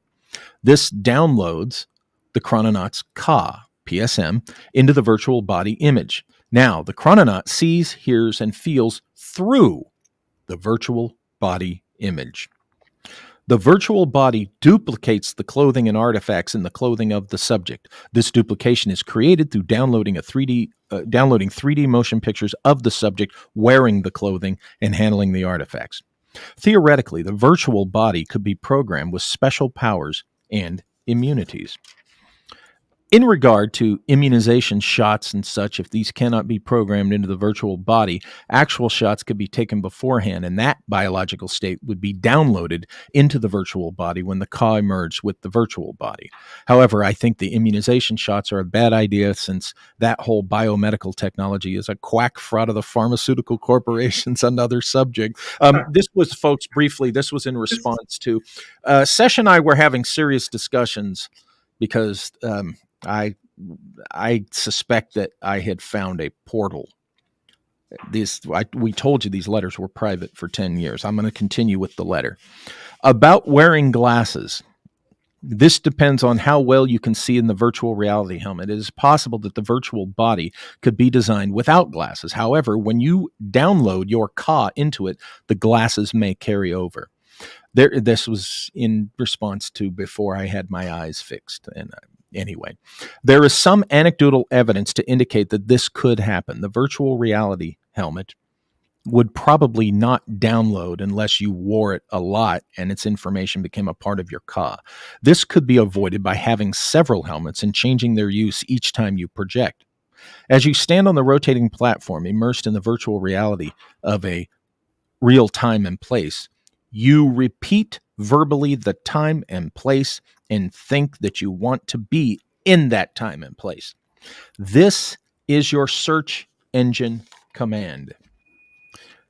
This downloads the chrononaut's PSM, into the virtual body image. Now, the chrononaut sees, hears, and feels through the virtual body image. The virtual body duplicates the clothing and artifacts in the clothing of the subject. This duplication is created through downloading 3D motion pictures of the subject wearing the clothing and handling the artifacts. Theoretically, the virtual body could be programmed with special powers and immunities. In regard to immunization shots and such, if these cannot be programmed into the virtual body, actual shots could be taken beforehand, and that biological state would be downloaded into the virtual body when the Ka emerged with the virtual body. However, I think the immunization shots are a bad idea, since that whole biomedical technology is a quack fraud of the pharmaceutical corporations. Another subject. This was, folks, briefly, this was in response to Sesh and I were having serious discussions because I suspect that I had found a portal. We told you these letters were private for 10 years. I'm going to continue with the letter. About wearing glasses. This depends on how well you can see in the virtual reality helmet. It is possible that the virtual body could be designed without glasses. However, when you download your Ka into it, the glasses may carry over. This was in response to before I had my eyes fixed. And anyway, there is some anecdotal evidence to indicate that this could happen. The virtual reality helmet would probably not download unless you wore it a lot and its information became a part of your Ka. This could be avoided by having several helmets and changing their use each time you project. As you stand on the rotating platform immersed in the virtual reality of a real time and place, you repeat verbally the time and place and think that you want to be in that time and place. This is your search engine command.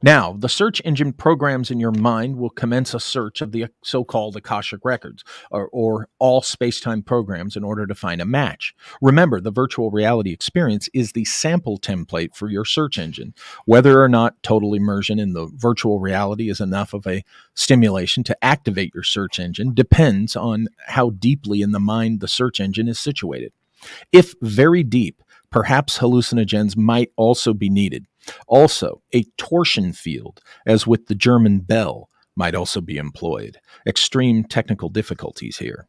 Now, the search engine programs in your mind will commence a search of the so-called Akashic records, or all space-time programs, in order to find a match. Remember, the virtual reality experience is the sample template for your search engine. Whether or not total immersion in the virtual reality is enough of a stimulation to activate your search engine depends on how deeply in the mind the search engine is situated. If very deep, perhaps hallucinogens might also be needed. Also, a torsion field, as with the German bell, might also be employed. Extreme technical difficulties here.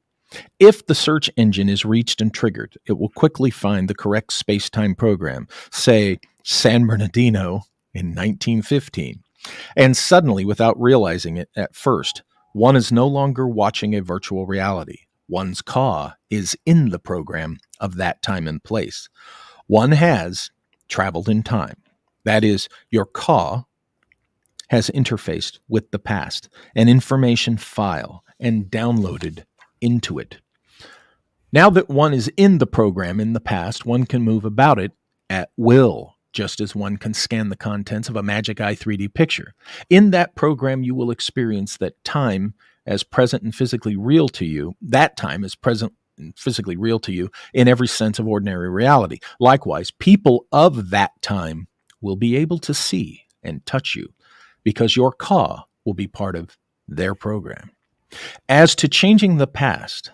If the search engine is reached and triggered, it will quickly find the correct space-time program, say San Bernardino in 1915. And suddenly, without realizing it at first, one is no longer watching a virtual reality. One's Ka is in the program of that time and place. One has traveled in time. That is, your Ka has interfaced with the past, an information file, and downloaded into it. Now that one is in the program in the past, one can move about it at will, just as one can scan the contents of a Magic Eye 3D picture. In that program, you will experience that time as present and physically real to you. That time is present and physically real to you in every sense of ordinary reality. Likewise, people of that time will be able to see and touch you because your Ka will be part of their program. As to changing the past,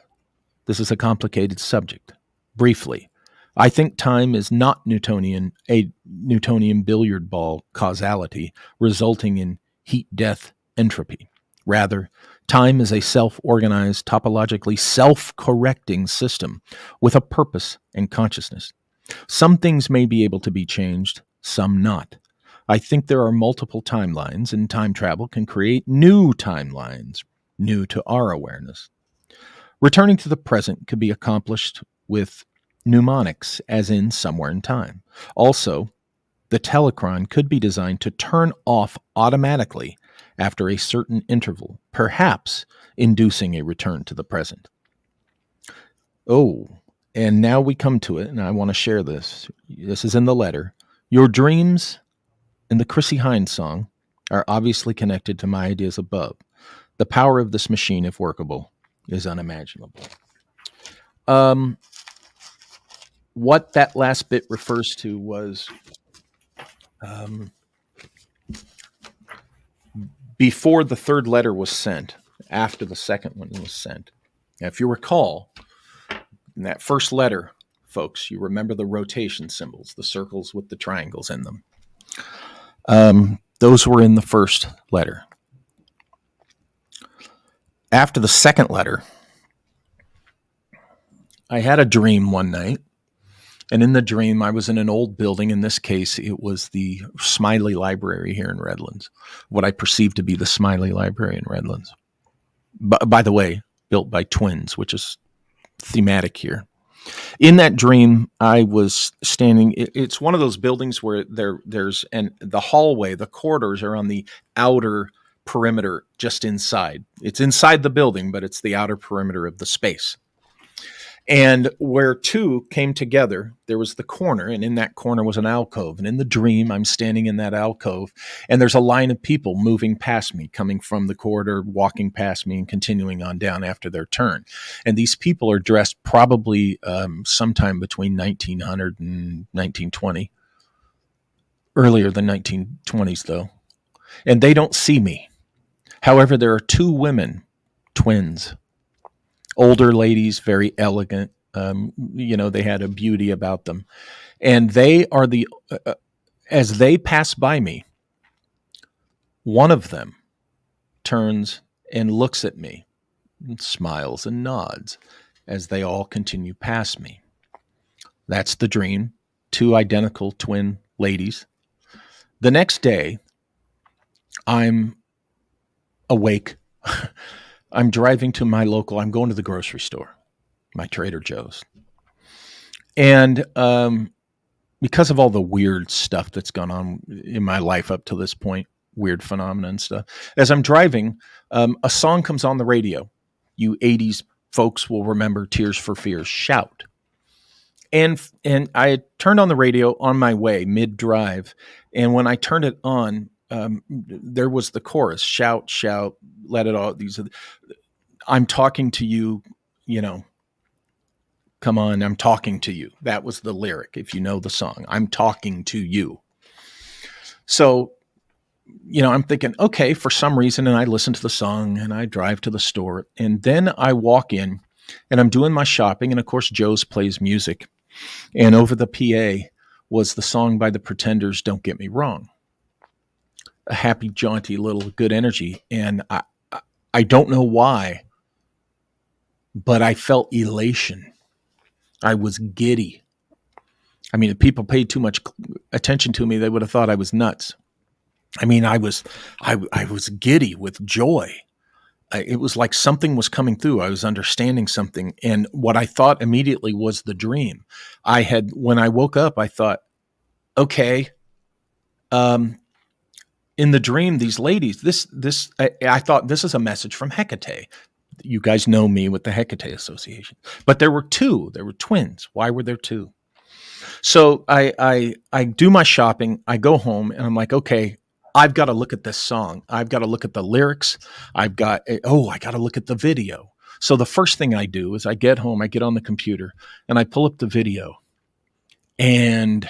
this is a complicated subject. Briefly, I think time is not a Newtonian billiard ball causality resulting in heat, death, entropy. Rather, time is a self-organized, topologically self-correcting system with a purpose and consciousness. Some things may be able to be changed, some not. I think there are multiple timelines, and time travel can create new timelines, new to our awareness. Returning to the present could be accomplished with mnemonics, as in somewhere in time. Also, the telechron could be designed to turn off automatically after a certain interval, perhaps inducing a return to the present. Oh, and now we come to it, and I want to share this. This is in the letter. Your dreams and the Chrissy Hynde song are obviously connected to my ideas above. The power of this machine, if workable, is unimaginable. What that last bit refers to was before the third letter was sent, after the second one was sent. Now, if you recall, in that first letter, folks, you remember the rotation symbols, the circles with the triangles in them. Those were in the first letter. After the second letter, I had a dream one night, and in the dream, I was in an old building. In this case, it was the Smiley Library here in Redlands, what I perceived to be the Smiley Library in Redlands. By the way, built by twins, which is thematic here. In that dream, I was standing. It's one of those buildings where there's and the hallway, the corridors are on the outer perimeter, just inside. It's inside the building, but it's the outer perimeter of the space. And where two came together, there was the corner, and in that corner was an alcove. And in the dream, I'm standing in that alcove, and there's a line of people moving past me, coming from the corridor, walking past me, and continuing on down after their turn. And these people are dressed probably sometime between 1900 and 1920, earlier than 1920s, though. And they don't see me. However, there are two women, twins, older ladies, very elegant. They had a beauty about them. And they are as they pass by me, one of them turns and looks at me and smiles and nods as they all continue past me. That's the dream. Two identical twin ladies. The next day, I'm awake. I'm driving to I'm going to the grocery store, my Trader Joe's. And because of all the weird stuff that's gone on in my life up to this point, weird phenomena and stuff, as I'm driving, a song comes on the radio. You 80s folks will remember Tears for Fears, Shout. And I had turned on the radio on my way, mid-drive, and when I turned it on, there was the chorus, shout, shout, let it all, I'm talking to you, come on, I'm talking to you. That was the lyric, if you know the song. I'm talking to you. So, I'm thinking, okay, for some reason, and I listen to the song, and I drive to the store, and then I walk in, and I'm doing my shopping, and of course, Joe's plays music. And over the PA was the song by the Pretenders, Don't Get Me Wrong. A happy, jaunty little good energy. And I don't know why, but I felt elation. I was giddy. I mean, if people paid too much attention to me, they would have thought I was nuts. I mean, I was giddy with joy. It was like something was coming through. I was understanding something. And what I thought immediately was the dream. When I woke up, I thought, okay, in the dream, these ladies, I thought this is a message from Hecate. You guys know me with the Hecate Association. But there were twins. Why were there two? So I do my shopping. I go home and I'm like, okay, I've got to look at this song. I've got to look at the lyrics. I got to look at the video. So the first thing I do is I get home, I get on the computer, and I pull up the video. And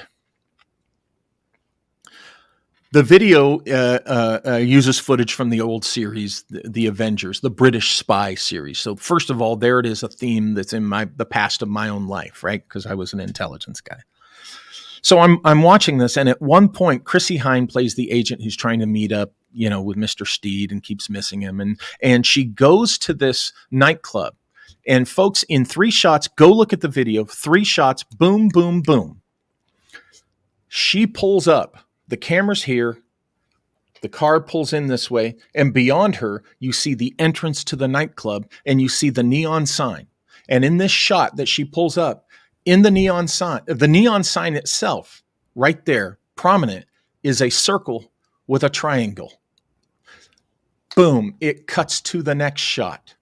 the video uses footage from the old series, the Avengers, the British spy series. So first of all, there it is, a theme that's in the past of my own life, right? Because I was an intelligence guy. So I'm watching this, and at one point, Chrissy Hine plays the agent who's trying to meet up, with Mr. Steed and keeps missing him, and she goes to this nightclub, and folks, in 3 shots, go look at the video. 3 shots, boom, boom, boom. She pulls up. The camera's here. The car pulls in this way, and beyond her, you see the entrance to the nightclub, and you see the neon sign. And in this shot that she pulls up, in the neon sign itself, right there, prominent, is a circle with a triangle. Boom, it cuts to the next shot.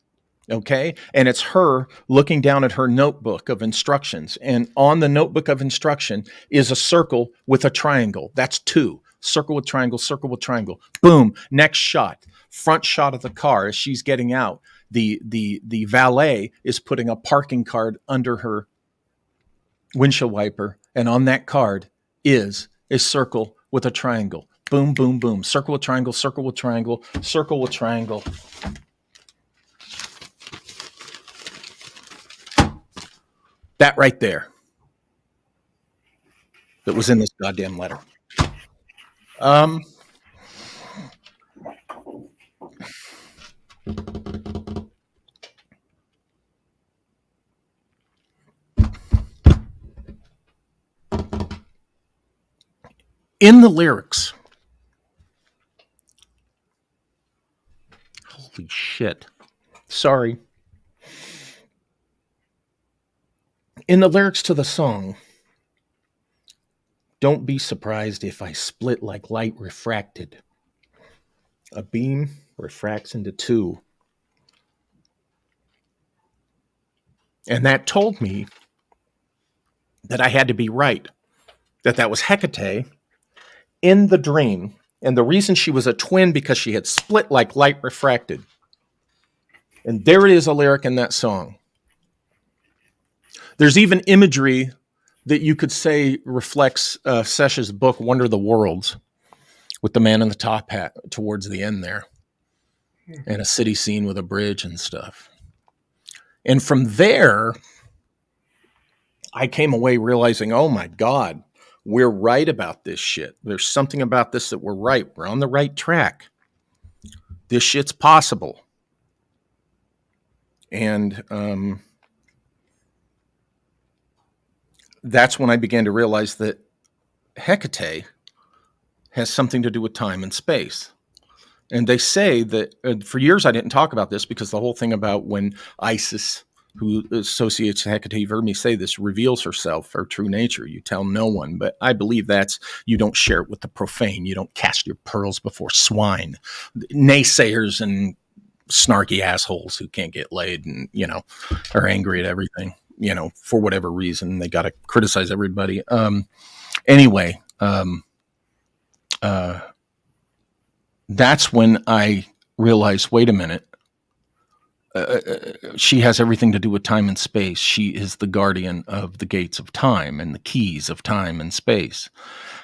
Okay. And it's her looking down at her notebook of instructions. And on the notebook of instruction is a circle with a triangle. That's 2. Circle with triangle, circle with triangle. Boom. Next shot. Front shot of the car as she's getting out. The valet is putting a parking card under her windshield wiper. And on that card is a circle with a triangle. Boom, boom, boom. Circle with triangle, circle with triangle, circle with triangle. That right there. That was in this goddamn letter. In the lyrics, holy shit. Sorry. In the lyrics to the song, don't be surprised if I split like light refracted. A beam refracts into two. And that told me that I had to be right, that was Hecate in the dream. And the reason she was a twin, because she had split like light refracted. And there it is, a lyric in that song. There's even imagery that you could say reflects SESH's book, Wonder of the Worlds, with the man in the top hat towards the end there, and a city scene with a bridge and stuff. And from there, I came away realizing, oh my God, we're right about this shit. There's something about this that we're right. We're on the right track. This shit's possible. And that's when I began to realize that Hecate has something to do with time and space. And they say that for years I didn't talk about this, because the whole thing about when Isis, who associates Hecate Vermi, say this, reveals herself, her true nature, you tell no one. But I believe that's, you don't share it with the profane. You don't cast your pearls before swine. Naysayers and snarky assholes who can't get laid and, are angry at everything, for whatever reason. They got to criticize everybody. Anyway, that's when I realized, wait a minute, she has everything to do with time and space. She is the guardian of the gates of time and the keys of time and space.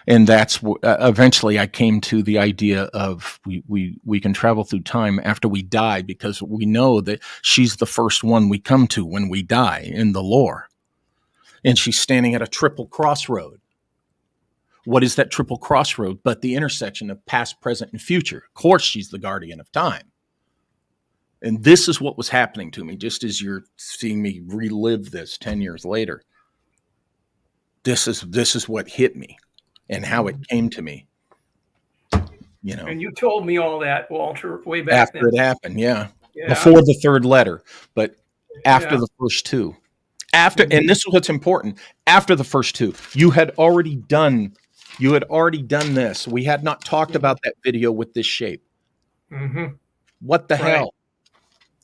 And that's eventually I came to the idea of we can travel through time after we die, because we know that she's the first one we come to when we die in the lore. And she's standing at a triple crossroad. What is that triple crossroad but the intersection of past, present, and future? Of course, she's the guardian of time. And this is what was happening to me, just as you're seeing me relive this 10 years later. This is what hit me and how it came to me. And you told me all that, Walter, way back after then. It happened, yeah. Before the third letter, but after the first two. And this is what's important. After the first two, you had already done this. We had not talked about that video with this shape. Mm-hmm. What the hell?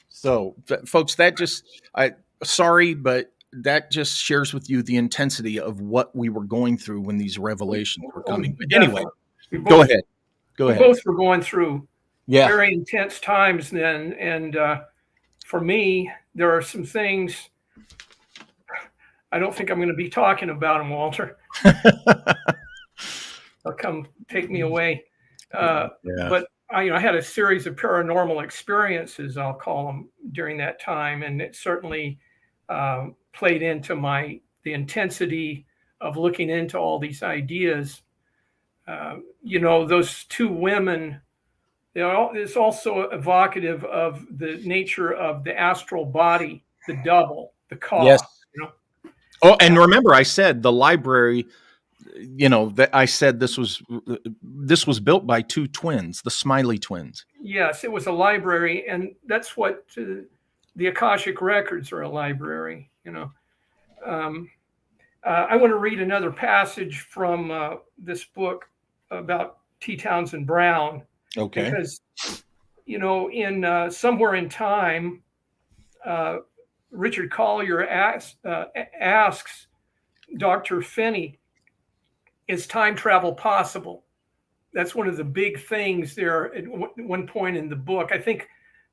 So, folks, sorry, but that just shares with you the intensity of what we were going through when these revelations were coming. But anyway, go ahead. We both were going through very intense times then. And for me, there are some things, I don't think I'm going to be talking about them, Walter. They'll come take me away. But I had a series of paranormal experiences, I'll call them, during that time. And it certainly played into the intensity of looking into all these ideas. Those two women, it's also evocative of the nature of the astral body, the double, the ka. Yes. Oh, and remember, I said the library, that I said this was built by two twins, the Smiley twins. Yes, it was a library, and that's what the Akashic records are, a library. I want to read another passage from this book about T. Townsend Brown. Okay. Because, in Somewhere in Time, Richard Collier asks Dr. Finney, is time travel possible? That's one of the big things there at one point in the book. In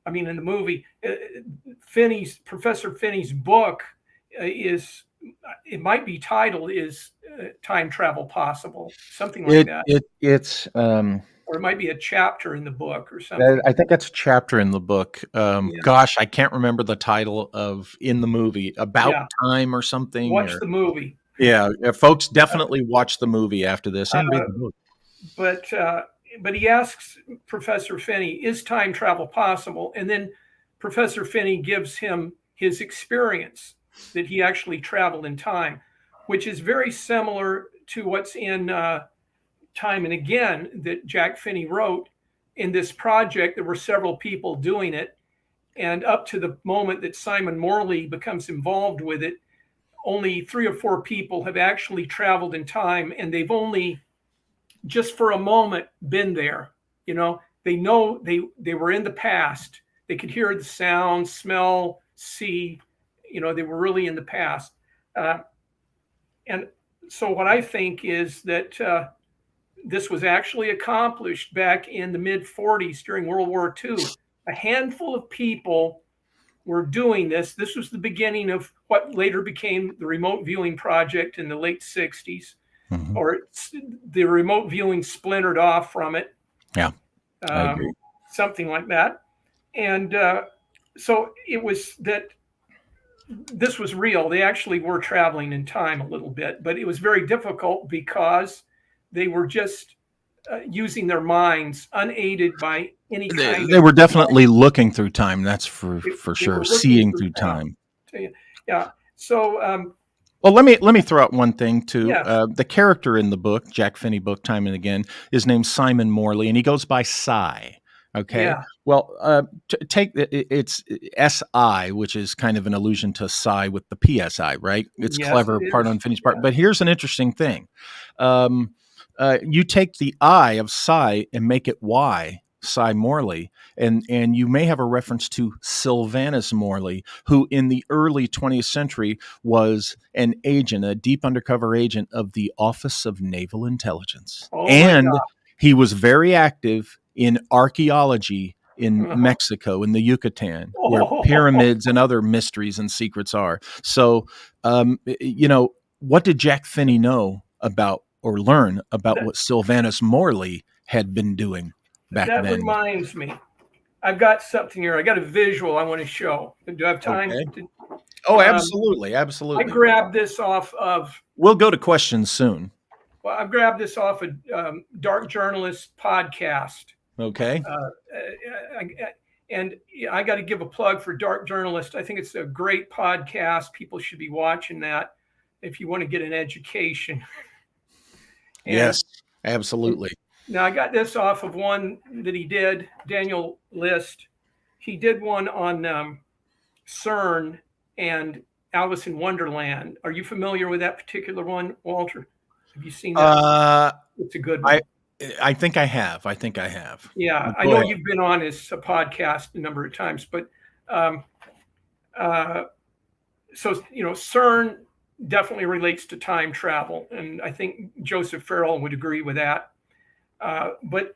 the movie, Professor Finney's book it might be titled, is time travel possible? Something like that. Or it might be a chapter in the book or something. I think that's a chapter in the book. Gosh, I can't remember the title of in the movie. About Time or something. Watch the movie. Yeah, folks, definitely watch the movie after this and read the book. But he asks Professor Finney, is time travel possible? And then Professor Finney gives him his experience that he actually traveled in time, which is very similar to what's in Time and Again that Jack Finney wrote. In this project, there were several people doing it. And up to the moment that Simon Morley becomes involved with it, only 3 or 4 people have actually traveled in time, and they've only just for a moment been there. They know they were in the past. They could hear the sound, smell, see. They were really in the past. And so what I think is that this was actually accomplished back in the mid 40s during World War II. A handful of people were doing this. This was the beginning of what later became the remote viewing project in the late 60s, or the remote viewing splintered off from it. Yeah, I agree. Something like that. And so it was that this was real. They actually were traveling in time a little bit, but it was very difficult because they were just using their minds, unaided by any kind They of. were definitely looking through time. That's for They sure. were looking Seeing through time. Yeah. So Well, let me throw out one thing too. yeah, The character in the book, Jack Finney book, time and again, is named Simon Morley, and he goes by Cy. Okay. yeah, Well, take it's SI, which is kind of an allusion to Psi with the PSI, right? It's yes, clever, it part is. unfinished part. Yeah. But here's an interesting thing. You take the I of Psi and make it Y, Cy Morley, and you may have a reference to Sylvanus Morley, who in the early 20th century was an agent, a deep undercover agent of the Office of Naval Intelligence. Oh my And God. he was very active in archaeology in Uh-huh. Mexico, in the Yucatan, where Oh, pyramids and other mysteries and secrets are. So, what did Jack Finney know about or learn about that, what Sylvanus Morley had been doing back that then? reminds me. I've got something here. I got a visual I want to show. Do I have time? Okay. Oh, Um, absolutely, I absolutely. grabbed this off of. We'll go to questions soon. Well, I grabbed this off a Dark Journalist podcast. Okay. And I got to give a plug for Dark Journalist. I think it's a great podcast. People should be watching that if you want to get an education. Yes, absolutely. Now, I got this off of one that he did, Daniel List. He did one on CERN and Alice in Wonderland. Are you familiar with that particular one, Walter? Have you seen that? It's a good one. I think I have. Yeah, I Go know ahead. you've been on his podcast a number of times, but so CERN definitely relates to time travel, and I think Joseph Farrell would agree with that. But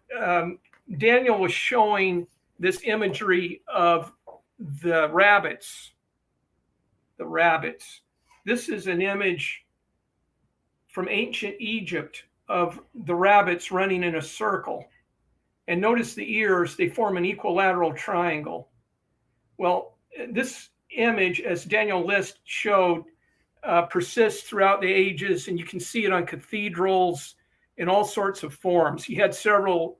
Daniel was showing this imagery of the rabbits. The rabbits. This is an image from ancient Egypt of the rabbits running in a circle. And notice the ears, they form an equilateral triangle. Well, this image, as Daniel List showed, persists throughout the ages, and you can see it on cathedrals in all sorts of forms. He had several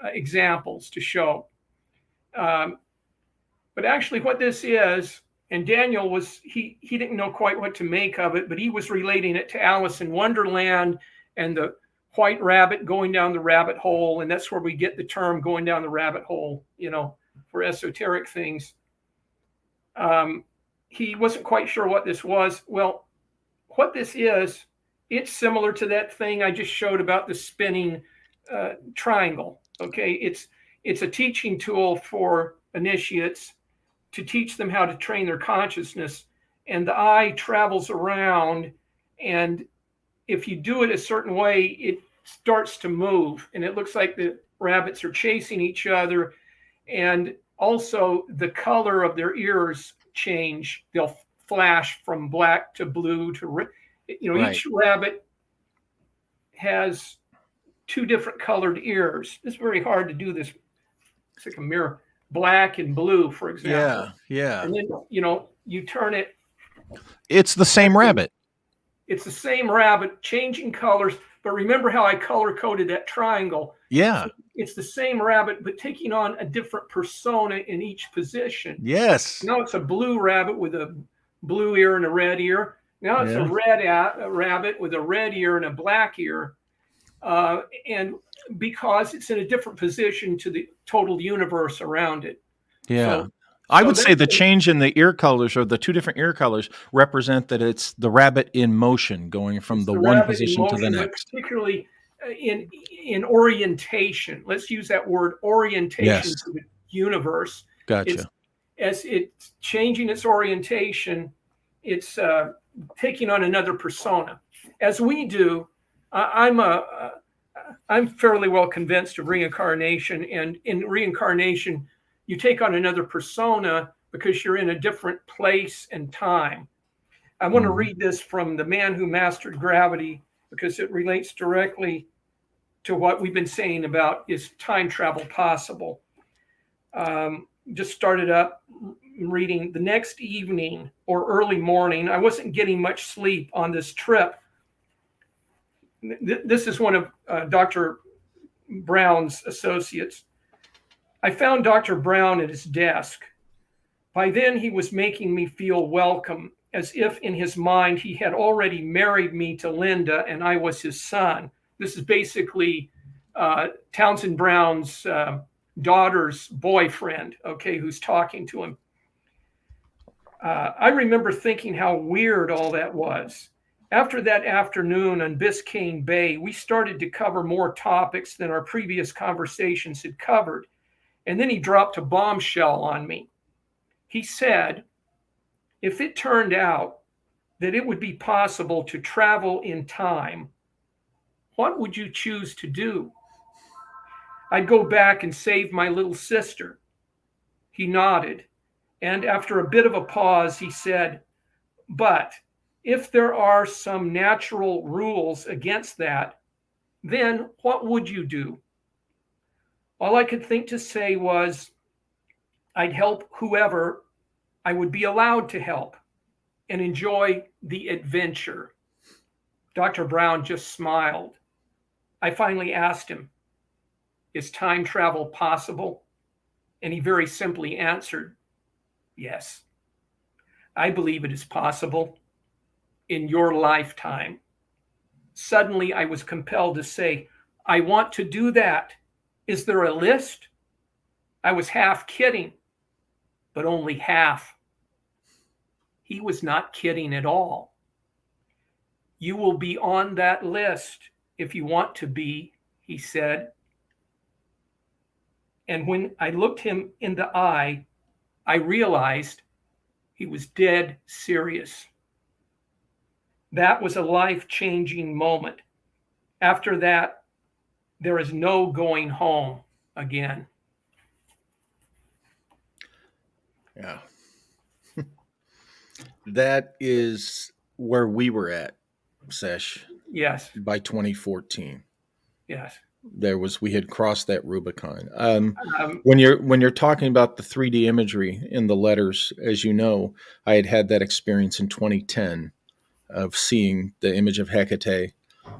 examples to show. But actually what this is, and Daniel was, he didn't know quite what to make of it, but he was relating it to Alice in Wonderland and the white rabbit going down the rabbit hole. And that's where we get the term going down the rabbit hole, for esoteric things. He wasn't quite sure what this was. Well, what this is, it's similar to that thing I just showed about the spinning triangle. Okay, it's a teaching tool for initiates to teach them how to train their consciousness. And the eye travels around, and if you do it a certain way, it starts to move, and it looks like the rabbits are chasing each other. And also the color of their ears change. They'll flash from black to blue to red. Right. Each rabbit has 2 different colored ears. It's very hard to do this. It's like a mirror. Black and blue, for example. Yeah. And then, you turn it. It's the same rabbit. It's the same rabbit, changing colors. But remember how I color coded that triangle? Yeah. So it's the same rabbit, but taking on a different persona in each position. Yes. Now it's a blue rabbit with a blue ear and a red ear. Now it's a red rabbit with a red ear and a black ear. And because it's in a different position to the total universe around it. Yeah. So I So would say that's the change in the ear colors, or the two different ear colors, represent that it's the rabbit in motion going from it's the the one rabbit in position to the motion, but next. particularly in orientation. Let's use that word, Yes. orientation to the universe. It's Gotcha. as it's changing its orientation, it's taking on another persona. As we do, I'm fairly well convinced of reincarnation, and in reincarnation, you take on another persona because you're in a different place and time. I want to Mhm. read this from The Man Who Mastered Gravity because it relates directly to what we've been saying about, is time travel possible. Just started up reading the next evening or early morning. I wasn't getting much sleep on this trip. This is one of Dr. Brown's associates. I found Dr. Brown at his desk. By then, he was making me feel welcome, as if in his mind he had already married me to Linda and I was his son. This is basically Townsend Brown's daughter's boyfriend, okay, who's talking to him. I remember thinking how weird all that was. After that afternoon on Biscayne Bay, we started to cover more topics than our previous conversations had covered. And then he dropped a bombshell on me. He said, if it turned out that it would be possible to travel in time, what would you choose to do? I'd go back and save my little sister. He nodded. And after a bit of a pause, he said, but if there are some natural rules against that, then what would you do? All I could think to say was, I'd help whoever I would be allowed to help and enjoy the adventure. Dr. Brown just smiled. I finally asked him, is time travel possible? And he very simply answered, yes. I believe it is possible in your lifetime. Suddenly, I was compelled to say, I want to do that. Is there a list? I was half kidding, but only half. He was not kidding at all. You will be on that list if you want to be, he said. And when I looked him in the eye, I realized he was dead serious. That was a life-changing moment. After that, there is no going home again. Yeah. That is where we were at, Sesh, Yes, by 2014. yes. We had crossed that Rubicon. Um, When you're talking about the 3D imagery in the letters, as you know, I had that experience in 2010 of seeing the image of Hecate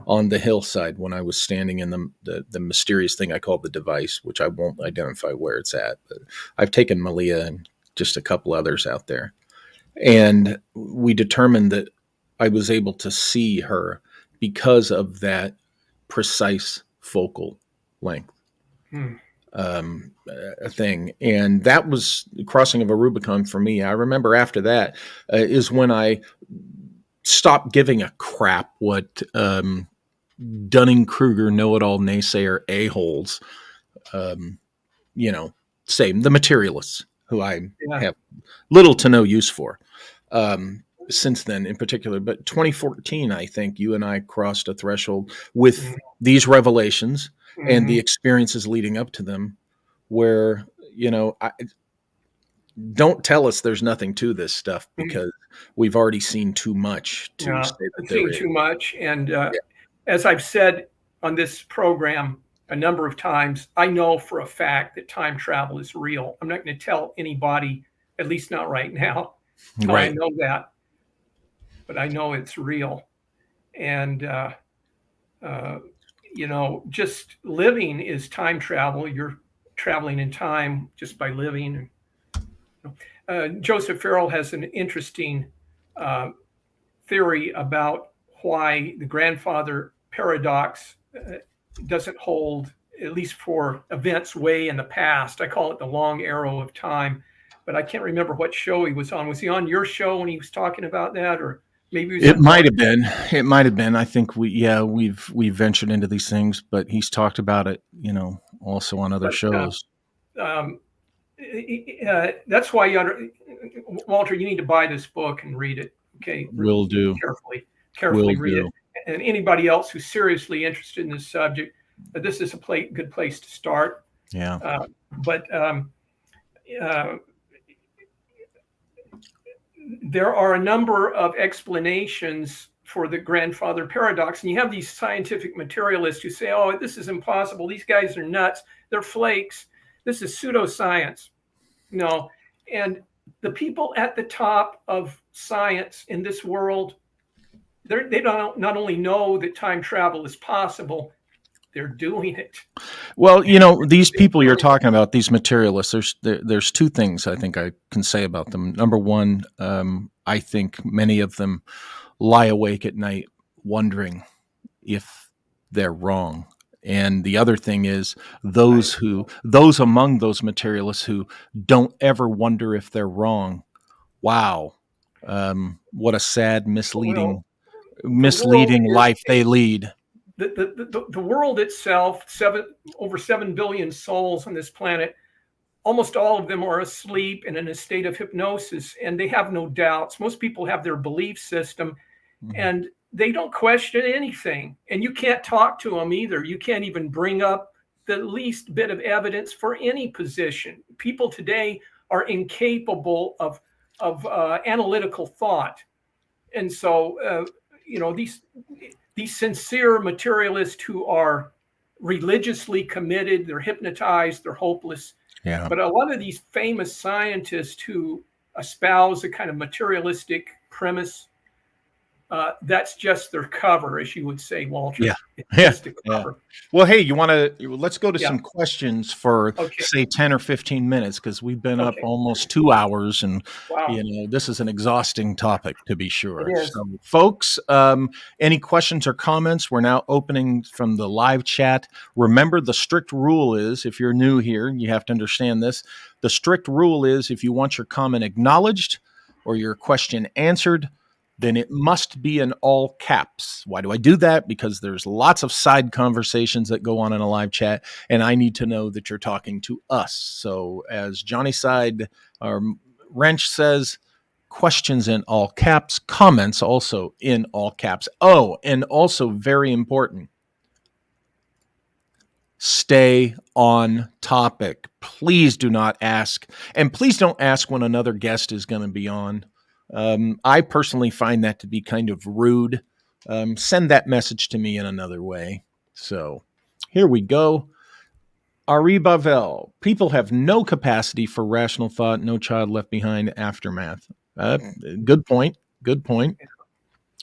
on the hillside when I was standing in the mysterious thing I call the device, which I won't identify where it's at. But I've taken Malia and just a couple others out there, and we determined that I was able to see her because of that precise focal length hmm. thing. And that was the crossing of a Rubicon for me. I remember after that is when I stopped giving a crap what Dunning-Kruger know-it-all naysayer a-holes, um, say the materialists who I Yeah. have little to no use for. Since then in particular, but 2014, I think you and I crossed a threshold with these revelations and the Mm-hmm. experiences leading up to them where, don't tell us there's nothing to this stuff because we've already seen too much to Yeah, say I've that there seen is. too much. And Yeah. as I've said on this program a number of times, I know for a fact that time travel is real. I'm not going to tell anybody, at least not right now, how I Right. know that, but I know it's real. And, just living is time travel. You're traveling in time just by living. Joseph Farrell has an interesting uh, theory about why the grandfather paradox doesn't hold, at least for events way in the past. I call it the long arrow of time. but I can't remember what show he was on. Was he on your show when he was talking about that, or maybe he was It on might have Mark? been. It might have been. I think we've ventured into these things, but he's talked about it, also on other But shows. um, that's why Walter, you need to buy this book and read it. Okay, Will do. Will carefully read it. do. And anybody else who's seriously interested in this subject, this is a good place to start. Yeah. But there are a number of explanations for the grandfather paradox. And you have these scientific materialists who say, oh, this is impossible. These guys are nuts. They're flakes. This is pseudoscience. No. And the people at the top of science in this world, they don't not only know that time travel is possible, they're doing it. Well, these people you're talking about, these materialists, there's two things I think I can say about them. Number one, I think many of them lie awake at night wondering if they're wrong. And the other thing is those among those materialists who don't ever wonder if they're wrong. Wow. What a sad, misleading life they lead. The world itself, over 7 billion souls on this planet, almost all of them are asleep and in a state of hypnosis, and they have no doubts. Most people have their belief system, and they don't question anything. And you can't talk to them either. You can't even bring up the least bit of evidence for any position. People today are incapable of analytical thought. And so, these sincere materialists who are religiously committed, they're hypnotized, they're hopeless. Yeah. But a lot of these famous scientists who espouse a kind of materialistic premise, that's just their cover, as you would say, Walter. Yeah. It's just a cover. Yeah. Well, hey, let's go to some questions for say 10 or 15 minutes, because we've been up almost 2 hours, and wow. This is an exhausting topic, to be sure. It is. So, folks, any questions or comments? We're now opening from the live chat. Remember, the strict rule is, if you're new here, you have to understand this. The strict rule is, if you want your comment acknowledged or your question answered, then it must be in all caps. Why do I do that? Because there's lots of side conversations that go on in a live chat, and I need to know that you're talking to us. So as Johnny Side or Wrench says, questions in all caps, comments also in all caps. Oh, and also very important, stay on topic. Please do not ask, and please don't ask when another guest is going to be on. I personally find that to be kind of rude. Send that message to me in another way. So here we go. Ari Bavel, people have no capacity for rational thought, no child left behind, aftermath. Good point. Good point.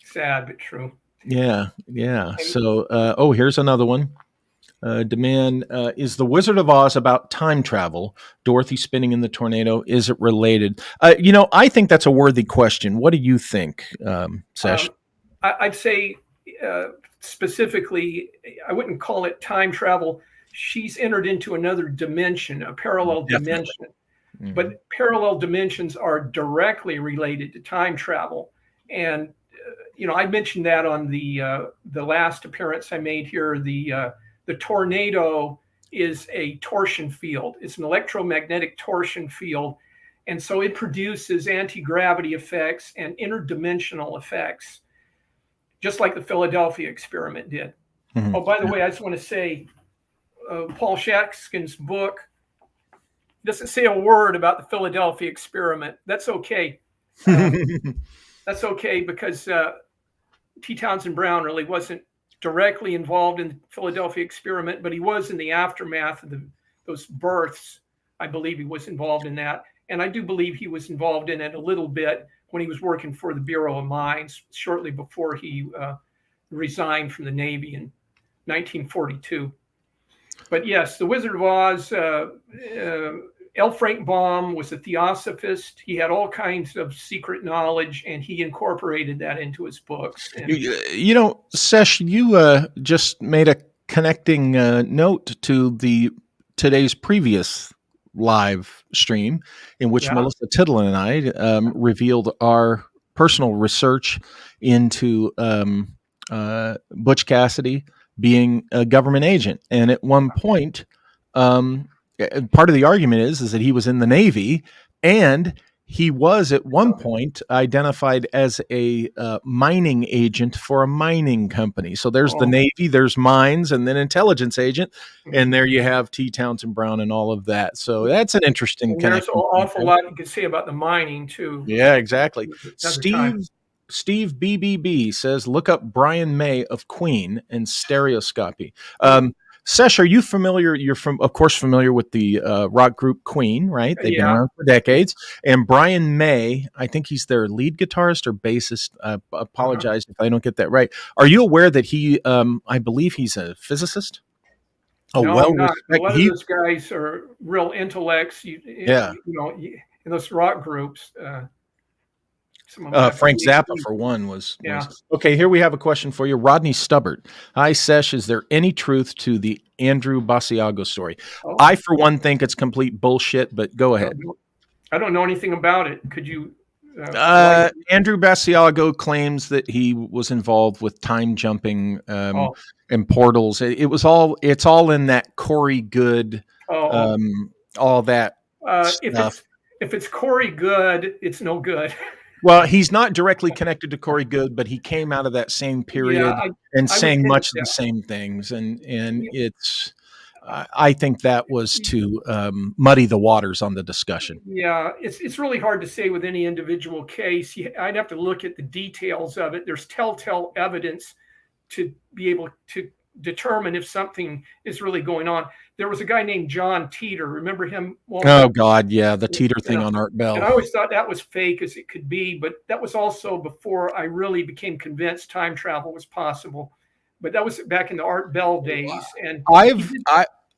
Sad, but true. Yeah. So, here's another one. Demand, is The Wizard of Oz about time travel? Dorothy spinning in the tornado, is it related? I think that's a worthy question. What do you think, Sesh? I'd say specifically, I wouldn't call it time travel. She's entered into another dimension, a parallel dimension. Mm-hmm. But parallel dimensions are directly related to time travel. And, I mentioned that on the last appearance I made here, the tornado is a torsion field. It's an electromagnetic torsion field. And so it produces anti-gravity effects and interdimensional effects, just like the Philadelphia experiment did. Mm-hmm. Oh, by the way, I just want to say, Paul Shackskin's book doesn't say a word about the Philadelphia experiment. That's okay. That's okay, because T. Townsend Brown really wasn't directly involved in the Philadelphia experiment, but he was in the aftermath of those births. I believe he was involved in that. And I do believe he was involved in it a little bit when he was working for the Bureau of Mines shortly before he resigned from the Navy in 1942. But yes, The Wizard of Oz, L. Frank Baum was a theosophist. He had all kinds of secret knowledge, and he incorporated that into his books. And, Sesh, you just made a connecting note to today's previous live stream in which Yeah. Melissa Tiddlin and I revealed our personal research into Butch Cassidy being a government agent. And at one point, part of the argument is that he was in the Navy, and he was at one point identified as a mining agent for a mining company. So there's the Oh. Navy, there's mines, and then intelligence agent, and there you have T. Townsend Brown and all of that. So that's an interesting And there's an connection. awful lot you could say about the mining too. Yeah, exactly. Another time. Steve BBB says, look up Brian May of Queen and stereoscopy. Sesh, are you familiar? You're of course, familiar with the rock group Queen, right? They've been Yeah. around for decades. And Brian May, I think he's their lead guitarist or bassist. I apologize if I don't get that right. Are you aware that he, I believe he's a physicist? No, I'm not. A lot of He, those guys are real intellects. yeah. In those rock groups. Some of them have Frank Zappa, PhDs. for one, was Yeah. okay. Here we have a question for you, Rodney Stubbart. Hi, Sesh. Is there any truth to the Andrew Basiago story? Oh. I, for one, think it's complete bullshit. But go ahead. I don't know anything about it. Could you? Andrew Basiago claims that he was involved with time jumping and portals. It's all in that Corey Good, all that stuff. If it's Corey Good, it's no good. Well, he's not directly connected to Corey Good, but he came out of that same period and saying much of the same things. And it's, I think that was to muddy the waters on the discussion. Yeah, it's really hard to say with any individual case. I'd have to look at the details of it. There's telltale evidence to be able to determine if something is really going on. There was a guy named John Teeter. Remember him? Oh God, yeah, the Teeter thing on Art Bell. And I always thought that was fake as it could be, but that was also before I really became convinced time travel was possible. But that was back in the Art Bell days. And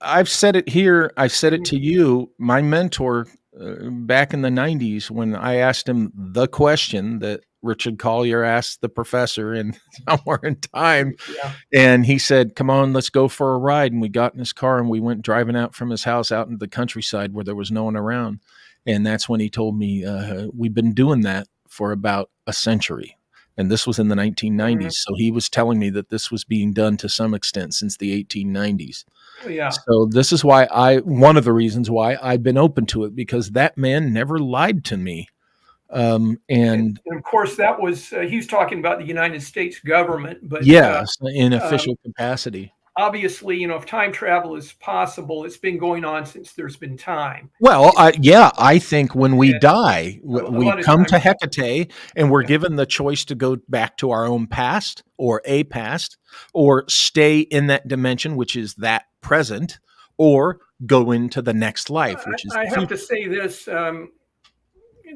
I've said it here. I've said it to you. My mentor back in the 90s, when I asked him the question that Richard Collier asked the professor in Somewhere in Time. Yeah. And he said, come on, let's go for a ride. And we got in his car and we went driving out from his house out into the countryside where there was no one around. And that's when he told me, we've been doing that for about a century. And this was in the 1990s. Mm-hmm. So he was telling me that this was being done to some extent since the 1890s. Yeah. So this is why one of the reasons why I've been open to it, because that man never lied to me. And of course, that was he was talking about the United States government, but yes, in official capacity. Obviously, if time travel is possible, it's been going on since there's been time. Well, I think when we die, we come to Hecate and we're given the choice to go back to our own past or a past, or stay in that dimension, which is that present, or go into the next life, which is. I have to say this.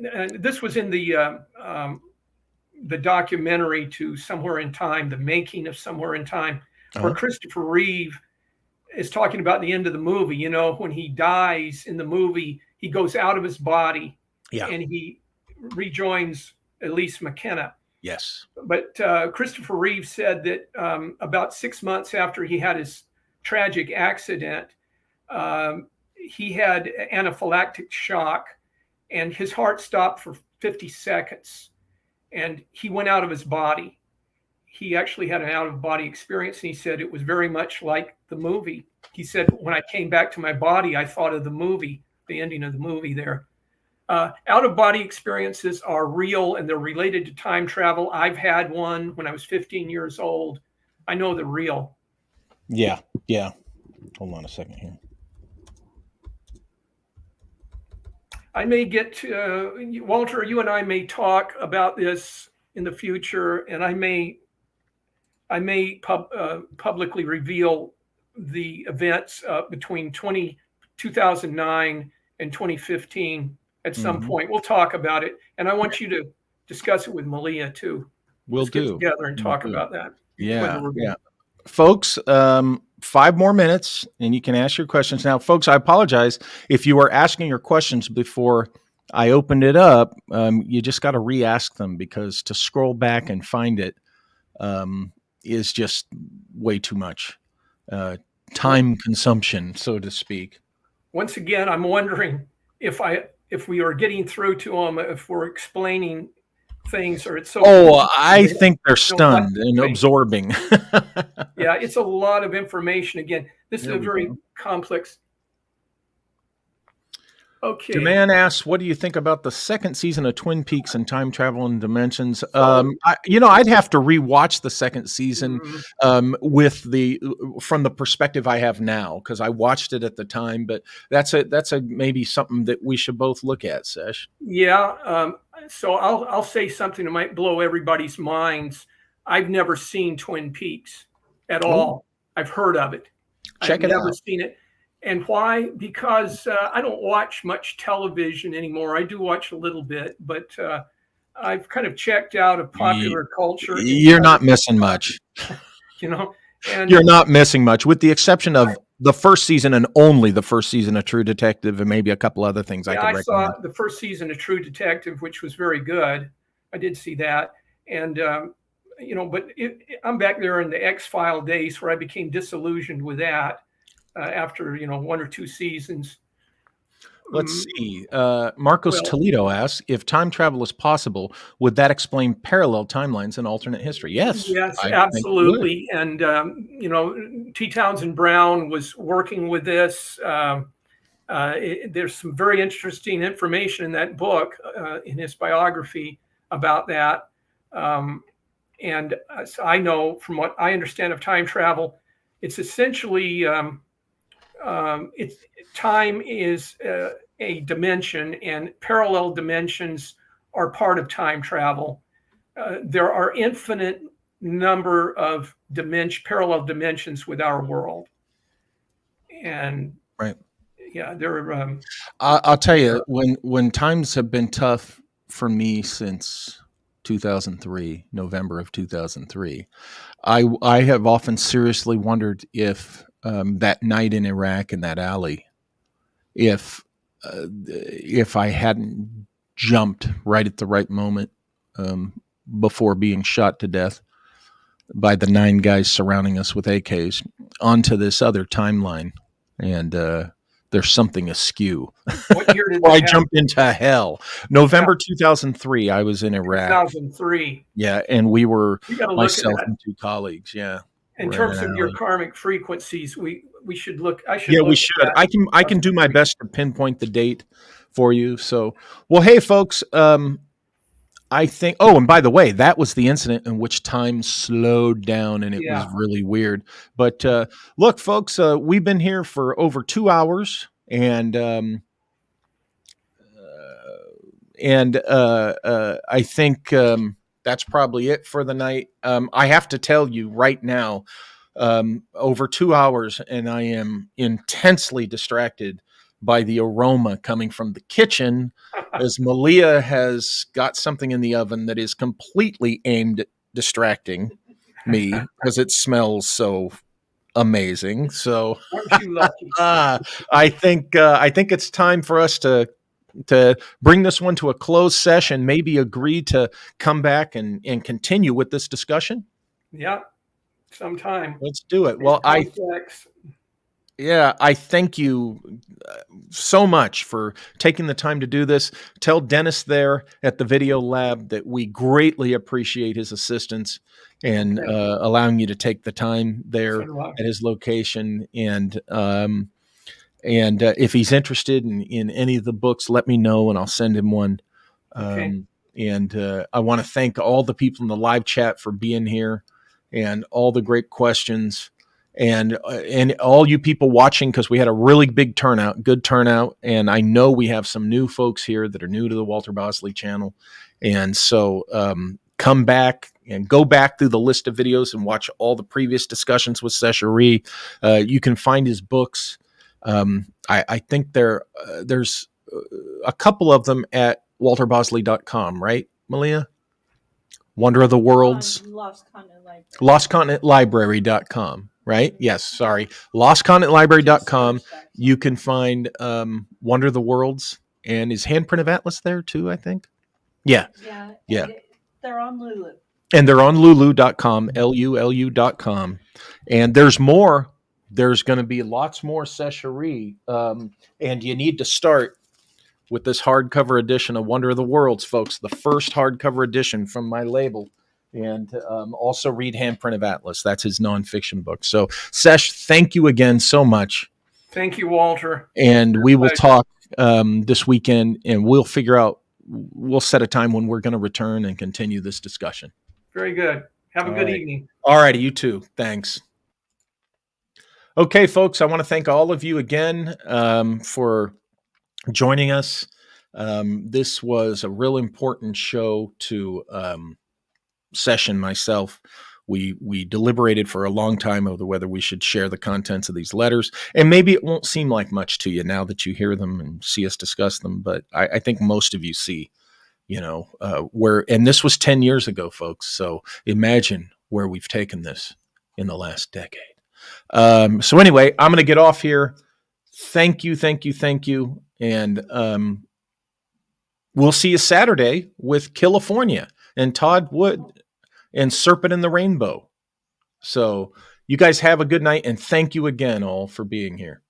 And this was in the documentary to Somewhere in Time, the making of Somewhere in Time, where Christopher Reeve is talking about the end of the movie. When he dies in the movie, he goes out of his body and he rejoins Elise McKenna. Yes. But Christopher Reeve said that about 6 months after he had his tragic accident, he had anaphylactic shock. And his heart stopped for 50 seconds and he went out of his body. He actually had an out-of-body experience. And he said it was very much like the movie. He said, when I came back to my body, I thought of the movie, the ending of the movie there. Out-of-body experiences are real and they're related to time travel. I've had one when I was 15 years old. I know they're real. Yeah. Hold on a second here. I may get to, Walter, you and I may talk about this in the future, and I may publicly reveal the events between 2009 and 2015 at some point. We'll talk about it, and I want you to discuss it with Malia too. Let's get together and talk about that. Yeah. Folks, 5 more minutes and you can ask your questions. Now, folks, I apologize if you were asking your questions before I opened it up. You just got to re-ask them, because to scroll back and find it is just way too much time consumption, so to speak. once again, I'm wondering if we are getting through to them, if we're explaining things, or it's so Oh, I they think they're don't know what stunned and to think. absorbing. Yeah, it's a lot of information. Again, this is There a we very go. complex. Okay. Deman asks, "What do you think about the second season of Twin Peaks and Time Travel and Dimensions?" So, I'd have to rewatch the second season mm, with the from the perspective I have now, because I watched it at the time. But that's a maybe something that we should both look at, Sesh. yeah. So I'll say something that might blow everybody's minds. I've never seen Twin Peaks at Oh, all. I've heard of it. I've check it never out. seen it. And why? Because I don't watch much television anymore. I do watch a little bit, but I've kind of checked out of Y- popular culture You're not missing much. you know, and You're not missing much, with the exception of the first season and only the first season of True Detective, and maybe a couple other things I yeah, could I recommend. saw the first season of True Detective, which was very good. I did see that, and but I'm back there in the X File days where I became disillusioned with that after one or two seasons. Let's Mm, see. Marcos well, Toledo asks, if time travel is possible, would that explain parallel timelines and alternate history? Yes, yes, I think it would. absolutely, and T. Townsend Brown was working with this. There's some very interesting information in that book, in his biography about that. And so I know from what I understand of time travel, it's essentially it's time is a dimension, and parallel dimensions are part of time travel. There are infinite number of parallel dimensions with our world, and Right. yeah, they're I'll tell you, when times have been tough for me since 2003, November of 2003, I have often seriously wondered if that night in Iraq in that alley, if if I hadn't jumped right at the right moment um, before being shot to death by the 9 guys surrounding us with AKs onto this other timeline, and there's something askew. what year did Or that I happen? jumped into hell. Yeah, November 2003, I was in Iraq. 2003. Yeah, and we were We got to look at myself that. and 2 colleagues. Yeah, In we're in terms an of your alley. karmic frequencies, we should look. I should Yeah, we look at should. that. I can do my best to pinpoint the date for you. So, well, hey, folks. I think. Oh, and by the way, that was the incident in which time slowed down, and it was Yeah. really weird. But look, folks, we've been here for over 2 hours, and I think that's probably it for the night. I have to tell you right now, over 2 hours, and I am intensely distracted by the aroma coming from the kitchen, as Malia has got something in the oven that is completely aimed at distracting me because it smells so amazing. So Aren't you lucky? I think it's time for us to bring this one to a closed session, maybe agree to come back and continue with this discussion. Yeah. Sometime. Let's do it. It's Well, complex. I thank you so much for taking the time to do this. Tell Dennis there at the video lab that we greatly appreciate his assistance and Okay. allowing you to take the time there So do I. at his location. And if he's interested in any of the books, let me know and I'll send him one. Okay. And I want to thank all the people in the live chat for being here and all the great questions and all you people watching, because we had a really big turnout, good turnout. And I know we have some new folks here that are new to the Walter Bosley channel. And so come back and go back through the list of videos and watch all the previous discussions with SESH HERI. You can find his books. I think there's a couple of them at walterbosley.com, right, Malia? Wonder of the Worlds. LostContinentLibrary.com, right? Yes, sorry. LostContinentLibrary.com. You can find Wonder of the Worlds. And is Handprint of Atlas there too, I think? Yeah. Yeah. They're on Lulu. And they're on lulu.com, Lulu.com. And there's more there's going to be lots more SESH HERI, and you need to start with this hardcover edition of Wonder of the Worlds, folks. The first hardcover edition from my label. And also read Handprint of Atlas. That's his nonfiction book. So, SESH, thank you again so much. Thank you, Walter. And we will talk this weekend, and we'll figure out, we'll set a time when we're going to return and continue this discussion. Very good. Have a good evening. All righty, you too. Thanks. Okay, folks, I want to thank all of you again for joining us. This was a real important show to SESH and myself. We deliberated for a long time over whether we should share the contents of these letters, and maybe it won't seem like much to you now that you hear them and see us discuss them, but I think most of you see, and this was 10 years ago, folks. So imagine where we've taken this in the last decade. So anyway, I'm going to get off here. Thank you. And we'll see you Saturday with California and Todd Wood and Serpent in the Rainbow. So you guys have a good night, and thank you again all for being here.